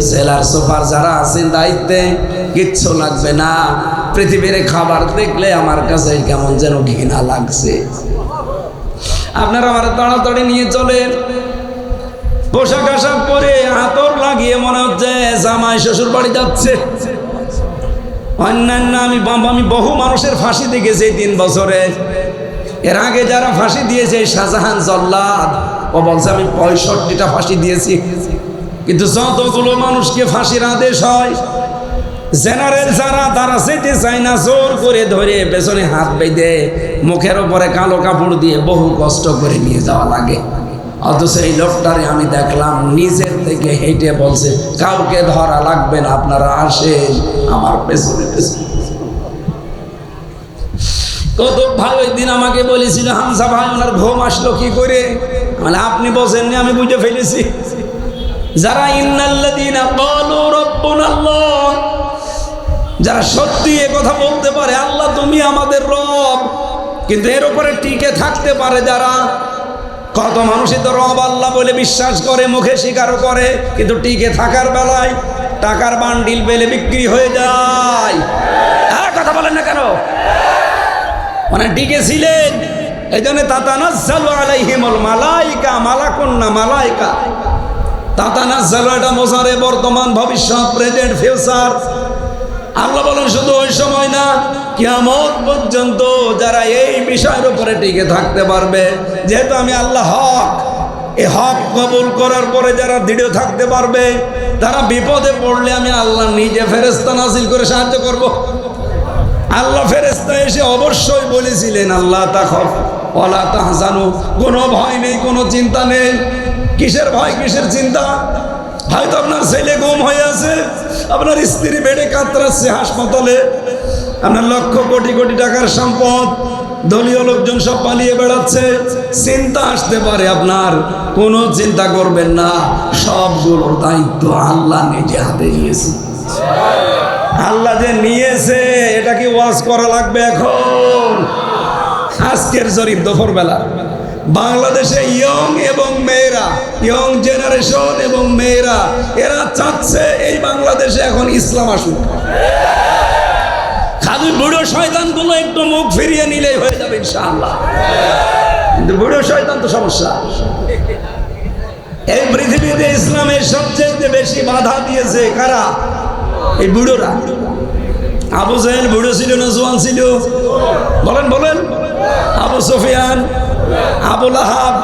জেলার সোফার যারা আছেন দায়িত্বে, কিচ্ছু লাগবে না, পৃথিবীর খাবার দেখলে আমার কাছে কেমন যেন ঘৃণা লাগছে। আপনারা আমার তাড়াতাড়ি নিয়ে চলেন। পোশাক আশাক পরে আতর লাগিয়ে মনে হচ্ছে জামাই শ্বশুর বাড়ি যাচ্ছে। অন্যান্য আমি বহু মানুষের ফাঁসি দেখেছি 3 বছরে। এর আগে যারা ফাঁসি দিয়েছে, শাহজাহান জল্লাদ, ও বলছে আমি 65টা ফাঁসি দিয়েছি। কিন্তু যতগুলো মানুষকে ফাঁসির আদেশ হয়, জেনারেল যারা তারা যেতে চায় না, জোর করে ধরে পেছনে হাত বেঁধে মুখের ওপরে কালো কাপড় দিয়ে বহু কষ্ট করে নিয়ে যাওয়া লাগে। অথচ এই লোকটারে আমি দেখলাম নিজের থেকে হেঁটে বলছে কাউকে ধরা লাগবে না, আপনারা আসেন আমার পেছনে পেছনে। কত ভাই ওই দিন আমাকে বলেছিল, হামজা ভাই ওনার ঘুম আসলো কি করে? মানে আপনি বসেননি, আমি বুঝে ফেলেছি। যারা ইন্নাল্লাযীনা ক্বালু রাব্বুনাল্লাহ, যারা সত্যি এ কথা বলতে পারে আল্লাহ তুমি আমাদের রব, কিন্তু এর উপরে টিকে থাকতে পারে যারা, কত মানুষই তো রব আল্লাহ বলে বিশ্বাস করে, মুখে স্বীকারও করে, কিন্তু টিকে থাকার বেলায় টাকার বান্ডিল পেলে বিক্রি হয়ে যায়। হ্যাঁ, কথা বলেন না কেন? মানে টিকে ছিলেন, এই জন্য তাতানাজ্জালু আলাইহিমুল মালাইকা, মালাকুন না মালাইকা। তাতানাজ্জালু এটা মোজারে, বর্তমান, ভবিষ্যৎ, প্রেজেন্ট, ফিউচার। আল্লাহ বলেন শুধু ওই সময় না, কিয়ামত পর্যন্ত যারা এই বিষয়ের উপরে টিকে থাকতে পারবে, যেহেতু আমি আল্লাহ হক, এই হক কবুল করার পরে যারা দৃঢ় থাকতে পারবে, তারা বিপদে পড়লে আমি আল্লাহ নিজে ফেরেশতা নাযিল করে সাহায্য করব। আল্লাহ ফেরেশতা এসে অবশ্যই বলেছিলেন আল্লাহ তাখাফ ওয়ালা তাহজানু, কোনো ভয় নেই, কোনো চিন্তা নেই। কিসের ভয়, কিসের চিন্তা? হয়তো আপনার ছেলে গুম হয়ে আছে, আপনার স্ত্রী বেডে কাতরাচ্ছে হাসপাতালে, আপনার লক্ষ কোটি কোটি টাকার সম্পদ, দলীয় লোকজন সব পালিয়ে বেড়াচ্ছে, চিন্তা আসতে পারে আপনার। কোনো চিন্তা করবেন না, সবগুলোর দায়িত্ব আল্লাহ নিজে হাতে নিয়েছে। আল্লাহ যে নিয়েছে এটা কি ওয়াজ করা লাগবে এখন? আজকের জরিপ দুপুরবেলা বাংলাদেশে ইয়ং এবং মেয়েরা, ইয়ং জেনারেশন এবং মেয়েরা, এরা চাচ্ছে এই বাংলাদেশে এখন ইসলাম আসুক। খালি বুড়ো শয়তানগুলো একটু মুখ ফিরিয়ে নিলেই হয়ে যাবে ইনশাআল্লাহ। কিন্তু বুড়ো শয়তান তো সমস্যা। এই পৃথিবীতে ইসলামের সবচেয়ে বেশি বাধা দিয়েছে কারা? এই বুড়োরা। আবু জাহেল বুড়ো ছিল না জওয়ান ছিল? বলেন বলেন। আবু সুফিয়ান, আবু লাহাব,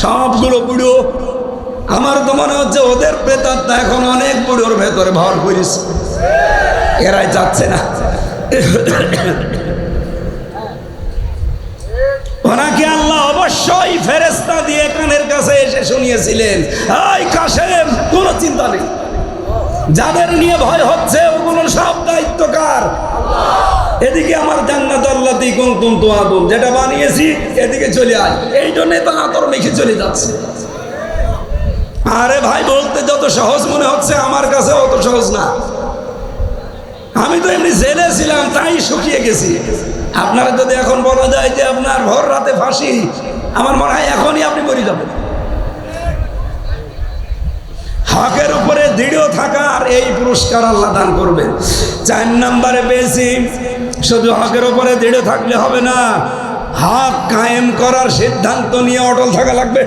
সবগুলো বুড়ো। আমার তো মনে হচ্ছে ওদের প্রেতাত্মা এখন অনেক বুড়োর ভেতরে ভর করেছে, এরাই যাচ্ছে না। ওনাকে আল্লাহ অবশ্যই ফেরেশতা দিয়ে কানের কাছে এসে শুনিয়েছিলেন, এই কাসেম, কোনো চিন্তা নেই, যাদের নিয়ে ভয় হচ্ছে ওগুলো সব দায়িত্ব কার? এদিকে আমার জান্নাত আল্লাতী কুনতুম তুআদুন, যেটা বানিয়েছি এদিকে চলে আয়। এই জন্যই তো আতর মেখে চলে যাচ্ছে। আরে ভাই, বলতে যত সহজ মনে হচ্ছে আমার কাছে অত সহজ না। আমি তো এমনি জেলে ছিলাম, তাই শুকিয়ে গেছি। আপনারা যদি এখন বলা যায় যে আপনার ভোর রাতে ফাঁসি, আমার মনে হয় এখনই আপনি মরে যাবেন। হকের উপরে দৃঢ় থাকার এই পুরস্কার আল্লাহ দান করবেন। 4 নম্বরে পেয়েছি, শুধু হকের উপরে দৃঢ় থাকলে হবে না, হক কায়েম করার সিদ্ধান্ত নিয়ে অটল থাকা লাগবে।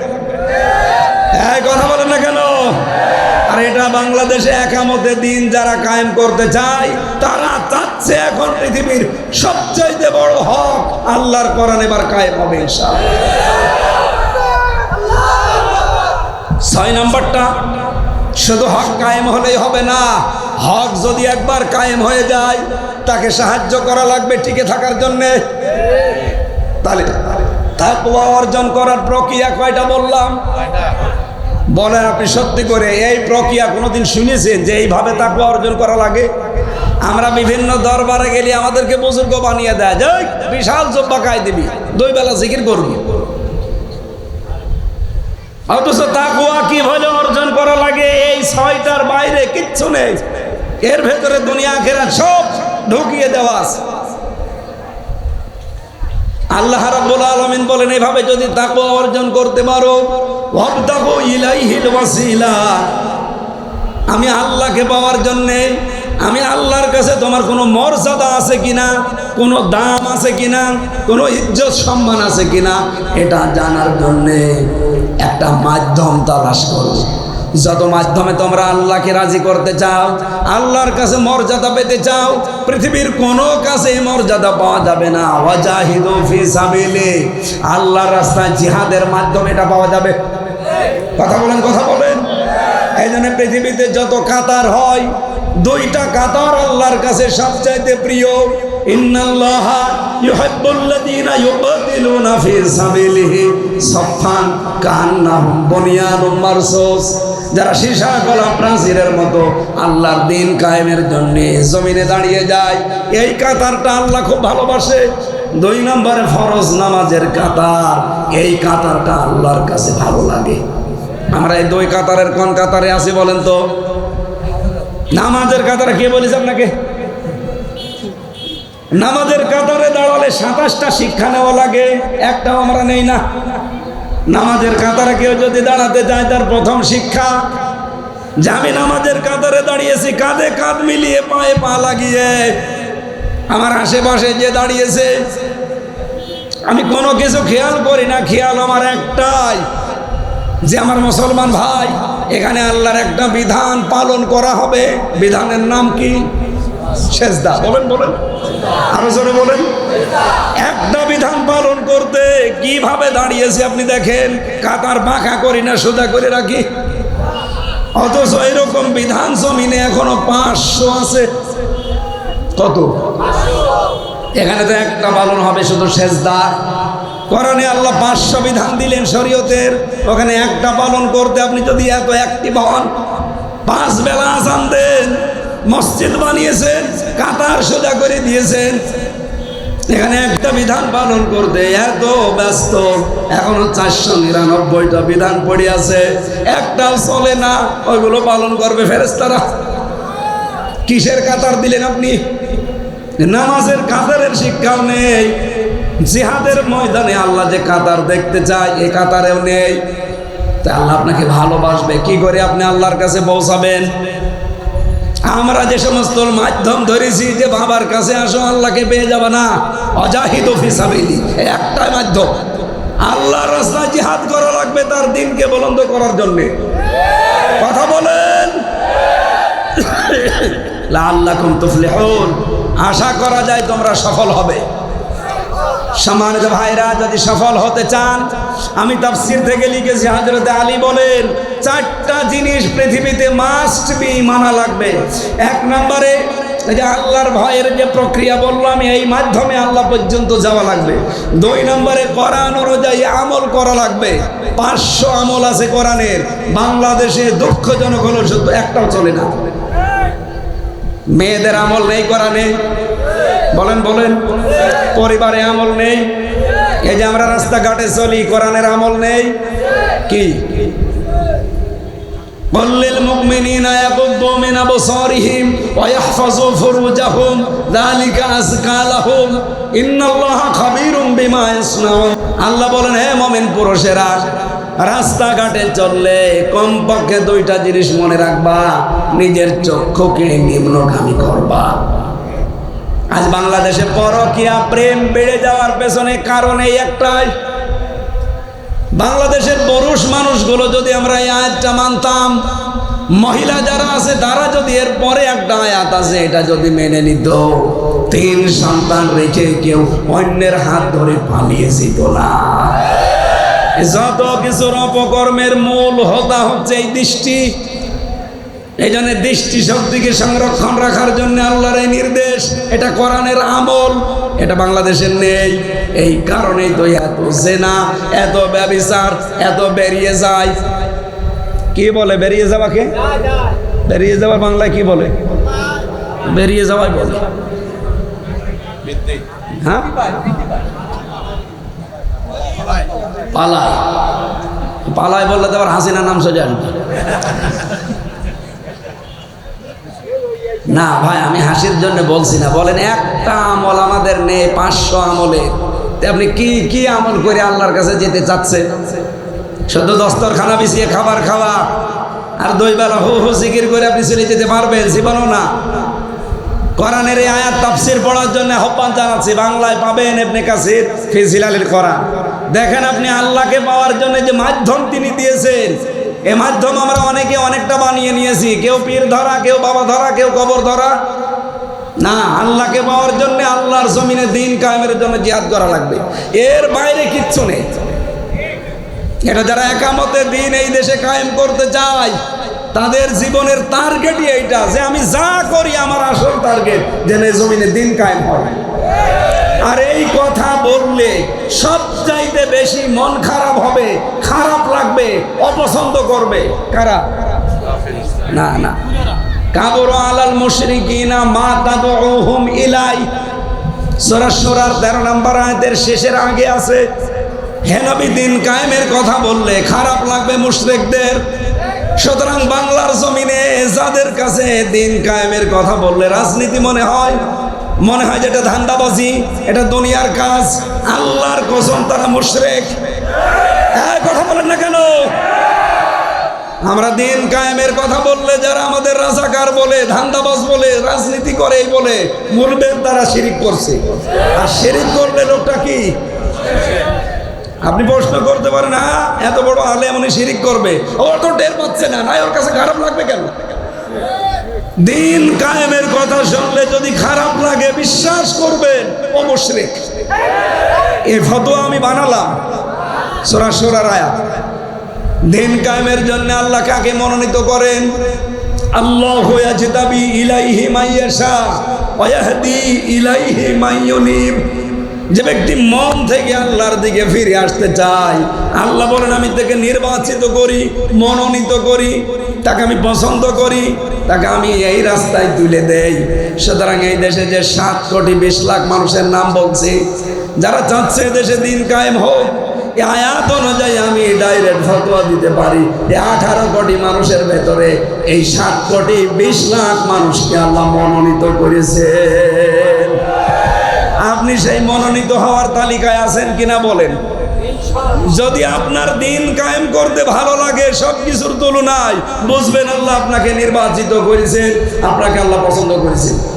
এই কথা বলেন না কেন? আর এটা বাংলাদেশে একামতে দিন যারা কায়েম করতে চায়, তারা চাচ্ছে এখন পৃথিবীর সবচাইতে বড় হক আল্লাহর কোরআন এবার কায়েম হবে ইনশাআল্লাহ। 6 নম্বরটা, শুধু হক কায়েম হলেই হবে না, হক যদি একবার কায়েম হয়ে যায় তাকে সাহায্য করা লাগবে টিকে থাকার জন্যে। তাহলে তাকওয়া অর্জন করার প্রক্রিয়া কয়টা বললাম? বলেন আপনি সত্যি করে, এই প্রক্রিয়া কোনোদিন শুনেছেন যে এইভাবে তাকওয়া অর্জন করা লাগে? আমরা বিভিন্ন দরবারে গেলে আমাদেরকে বুজুর্গ বানিয়ে দেয়, যে বিশাল জব্বা খাই দিবি, 2 বেলা জিকির করবি। অথচ তাকওয়া কিভাবে অর্জন করা লাগে এই 6টার বাইরে কিচ্ছু নেই। এর ভেতরে দুনিয়া আখিরাত সব ঢুকিয়ে দেওয়া আছে। আল্লাহ রাব্বুল আলামিন বলেন, এইভাবে যদি তাকওয়া অর্জন করতে পারো, ওয়াবতাগু ইলাইহিল ওয়াসিলা, আমি আল্লাহকে পাওয়ার জন্যে, আমি আল্লাহর কাছে তোমার কোনো মর্যাদা আছে কিনা, কোনো দাম আছে কিনা, কোনো ইজ্জত সম্মান আছে কিনা, এটা জানার জন্যে একটা মাধ্যম তালাশ করো। যত মাধ্যমে তোমরা আল্লাহকে রাজি করতে চাও, আল্লাহর কাছে মর্যাদা পেতে চাও, পৃথিবীর কোনো কাছে মর্যাদা পাওয়া যাবে না। ওয়াজাহিদু ফি সাবিলি, আল্লাহর রাস্তায় জিহাদের মাধ্যমে এটা পাওয়া যাবে। কথা বলেন, কথা বলেন। এই জন্য পৃথিবীতে যত কাতার হয়, 2টা কাতার আল্লাহর কাছে সবচাইতে প্রিয়। ইন্নাল্লাহা ইউহিব্বুল্লাযীনা ইউকাতিলুনা ফী সাবিলিহি সাফফান কান্নাহুম বুনিয়ানুম মারসুস। যারা সীসা গলা প্রাচীরের মতো আল্লাহর দ্বীন কায়েমের জন্য জমিনে দাঁড়িয়ে যায়, এই কাতারটা আল্লাহ খুব ভালোবাসে। 2 নম্বরে ফরজ নামাজের কাতার, এই কাতারটা আল্লাহর কাছে ভালো লাগে। আমরা এই 2 কাতারের কোন কাতারে আছি বলেন তো? নামাজের কাতারে কে বলেছে আপনাকে? নামাজের কাতারে দাঁড়ালে 27টা শিক্ষা নেওয়া লাগে, একটাও আমরা নেই না। নামাজের কাতারে কেউ যদি দাঁড়াতে চায়, তার প্রথম শিক্ষা যে আমি নামাজের কাতারে দাঁড়িয়েছি কাঁধে কাঁধ মিলিয়ে পায়ে পা লাগিয়ে। আমার আশেপাশে যে দাঁড়িয়েছে আমি কোনো কিছু খেয়াল করি না, খেয়াল আমার একটাই যে আমার মুসলমান ভাই, এখানে আল্লাহর একটা বিধান পালন করা হবে। বিধানের নাম কি? সেজদা। বলেন বলেন, আরো জোরে বলেন। একটা বিধান পালন করতে কিভাবে দাঁড়িয়েছে আপনি দেখেন। কাতার বাঁকা করি না, সোজা করে রাখি, অথচ এরকম বিধান জমিনে এখনো 500 আছে। কত? এখানে তো একটা পালন হবে শুধু সেজদা। কোরআনে আল্লাহ 500 বিধান দিলেন শরীয়তের, ওখানে একটা পালন করতে আপনি যদি এত অ্যাক্টিভ হন, 5 বেলা আযান দেন, মসজিদ বানিয়েছেন, কাতার সোজা করে দিয়েছেন, এখানে একটা বিধান পালন করতে এত ব্যস্ত। এখনো 499টা বিধান পড়ে আছে, একটাও চলে না। ওইগুলো পালন করবে ফেরেশতারা। কিসের কাতার দিলেন আপনি? নামাজের কাতারের শিক্ষাও নেই। জিহাদের ময়দানে আল্লাহ যে কাতার দেখতে চায়, এই কাতারেও নেই। তা আল্লাহ আপনাকে ভালোবাসবে কি করে? আপনি আল্লাহর কাছে পৌঁছাবেন। আমরা যে সমস্ত মাধ্যম ধরেছি যে বাবার কাছে আসো আল্লাহকে পেয়ে যাবে না, অজাহিদু ফি সাবিলি, একটাই মাধ্যম। আল্লাহর রাস্তায় জিহাদ করা লাগবে তার দ্বীনকে বুলন্দ করার জন্য। কথা বলেন। লাআল্লাকুম তুফলিহুন, আশা করা যায় তোমরা সফল হবে। সম্মানিত ভাইরা, যদি সফল হতে চান, আমি তাফসীর থেকে লিখেছি, হযরত আলী বলেন 4টা জিনিস পৃথিবীতে মাস্ট বি, মানা লাগবে। 1 নম্বরে যে আল্লাহর ভয়ের যে প্রক্রিয়া বললাম, এই মাধ্যমে আল্লাহ পর্যন্ত যাওয়া লাগবে। 2 নম্বরে কোরআন অনুযায়ী আমল করা লাগবে। 500 আমল আছে কোরআনের, বাংলাদেশে দুঃখজনক হলো শুধু একটাও চলে না। মেয়েদের আমল নেই কোরআনে, বলেন বলেন। পরিবারে আমল নেই। এই যে আমরা রাস্তাঘাটে চলি, কোরআনের আমল নেই। কি? কুল্লিল মুমিনিনা ইয়াগুদ্দু মিন আবসারিহিম ওয়া ইয়াহফাযু ফুরুজাহুম যালিকা আযকা লাহুম ইন্নাল্লাহা খাবীরুম বিমা ইয়াসনাউন। আল্লাহ বলেন, হে মুমিন পুরুষেরা, রাস্তাঘাটে চললে কমপক্ষে 2টা জিনিস মনে রাখবা। নিজের চক্ষুকে নিম্নগামী করবা। আজ বাংলাদেশে পরকীয়া প্রেম বেড়ে যাওয়ার পেছনে কারণ এই একটাই। বাংলাদেশের পুরুষ মানুষগুলো যদি আমরা এই আয়াতটা মানতাম, মহিলা যারা আছে তারা যদি এর পরে একটা আয়াত আছে এটা যদি মেনে নিত, 3 সন্তান রেখে কেউ অন্যের হাত ধরে পালিয়ে যেত না। যত কিছুর অপকর্মের মূল হোতা হচ্ছে এই দৃষ্টি। এই জন্য দৃষ্টি শক্তিকে সংরক্ষণ রাখার জন্য আল্লাহর এই নির্দেশ। এটা কোরআনের আমল, এটা বাংলাদেশের নেই। এই কারণেই তো এত জেনা, এত ব্যভিচার, এত বেরিয়ে যায়। কি বলে বেরিয়ে যাওয়াকে? বেরিয়ে যাওয়া বাংলায় কি বলে? বেরিয়ে যাওয়াই বলে। হ্যাঁ, পালায়। পালায় বললে তো আবার হাসিনা নাম সোজা আসবে না। ভাই, আমি হাসির জন্য বলছি না। বলেন, একটা আমল আমাদের নেই 500 আমলে। আপনি কি কি আমল করে আল্লাহর কাছে যেতে চাচ্ছেন? শুধু দস্তরখানা বিছিয়ে খাবার খাওয়া আর 2 বেলা হু হু জিকির করে আপনি চলে যেতে পারবেন? জীবনও না। কোরআনের এই আয়াত তাফসীর পড়ার জন্য আহ্বান জানাচ্ছি। বাংলায় পাবেন ইবনে কাসির ফি জিলালিল কোরআন। দেখেন আপনি আল্লাহকে পাওয়ার জন্য যে মাধ্যম তিনি দিয়েছেন, এই মাধ্যম আমরা অনেকে অনেকটা বানিয়ে নিয়েছি। কেউ পীর ধরা, কেউ বাবা ধরা, কেউ কবর ধরা। না, আল্লাহকে পাওয়ার জন্য আল্লাহর জমিনে দ্বীন কায়েমের জন্য জিহাদ করা লাগবে। এর বাইরে কিচ্ছু নেই। এটা যারা একামতে দ্বীন এই দেশে কায়েম করতে চায়, তাদের জীবনের টার্গেটই এইটা যে আমি যা করি আমার আসল টার্গেট যেন এই জমিনে দিন কায়েম হয়। আর এই কথা বললে সবচাইতে বেশি মন খারাপ হবে, খারাপ লাগবে, অপছন্দ করবে কারা? না না, কাবুর আলাল মুশরিকিনা মা তাদউহুম ইলাই, সূরা সূরার 13 নম্বর আয়াতের শেষের আগে আছে, হে নবী দিন কায়েমের কথা বললে খারাপ লাগবে মুশরিকদের। সুতরাং বাংলার জমিনে যাদের কাছে দিন কায়েমের কথা বললে রাজনীতি মনে হয় যেটা ধান্দাবাজি, এটা দুনিয়ার কাজ, আল্লাহর কসম তারা মুশরিক। কথা বলেন না কেন? আমরা দিন কায়েমের কথা বললে যারা আমাদের রাজাকার বলে, ধান্দাবাজ বলে, রাজনীতি করে এই বলে, বলবেন তারা শিরিক করছে। আর শিরিক করলে লোকটা কি? আপনি প্রশ্ন করতে পারেন, হ্যাঁ এত বড় আলেম উনি শিরিক করবে, ও তো টের পাচ্ছে না, না ওর কাছে খারাপ লাগবে কেন? দিন কায়েমের কথা শুনলে যদি খারাপ লাগে বিশ্বাস করবেন ও মুশরিক। এই ফতোয়া আমি বানালাম, সূরা সূরার আয়াত। দিন কায়েমের জন্য আল্লাহ কাকে মনোনীত করেন? আল্লাহু ইয়াজতাবি ইলাইহি মাইয়াশা ওয়া ইয়াহদি ইলাইহি মাইয়ুনিব। যে ব্যক্তি মন থেকে আল্লাহর দিকে ফিরে আসতে চায়, আল্লাহ বলেন আমি তাকে নির্বাচিত করি, মনোনীত করি, তাকে আমি পছন্দ করি, তাকে আমি এই রাস্তায় তুলে দেই। সুতরাং এই দেশে যে 7 কোটি 20 লাখ মানুষের নাম বলছি, যারা চাচ্ছে দেশে দিন কায়েম হোক, এই আয়াত অনুযায়ী আমি ডাইরেক্ট ফতোয়া দিতে পারি, এই 18 কোটি মানুষের ভেতরে এই 7 কোটি 20 লাখ মানুষকে আল্লাহ মনোনীত করেছেন। আপনি সেই মনোনীত হওয়ার তালিকায় আছেন কিনা বলেন? যদি আপনার দিন কায়েম করতে ভালো লাগে সবকিছুর তুলনায়, বুঝবেন আল্লাহ আপনাকে নির্বাচিত করেছেন, আপনাকে আল্লাহ পছন্দ করেছেন।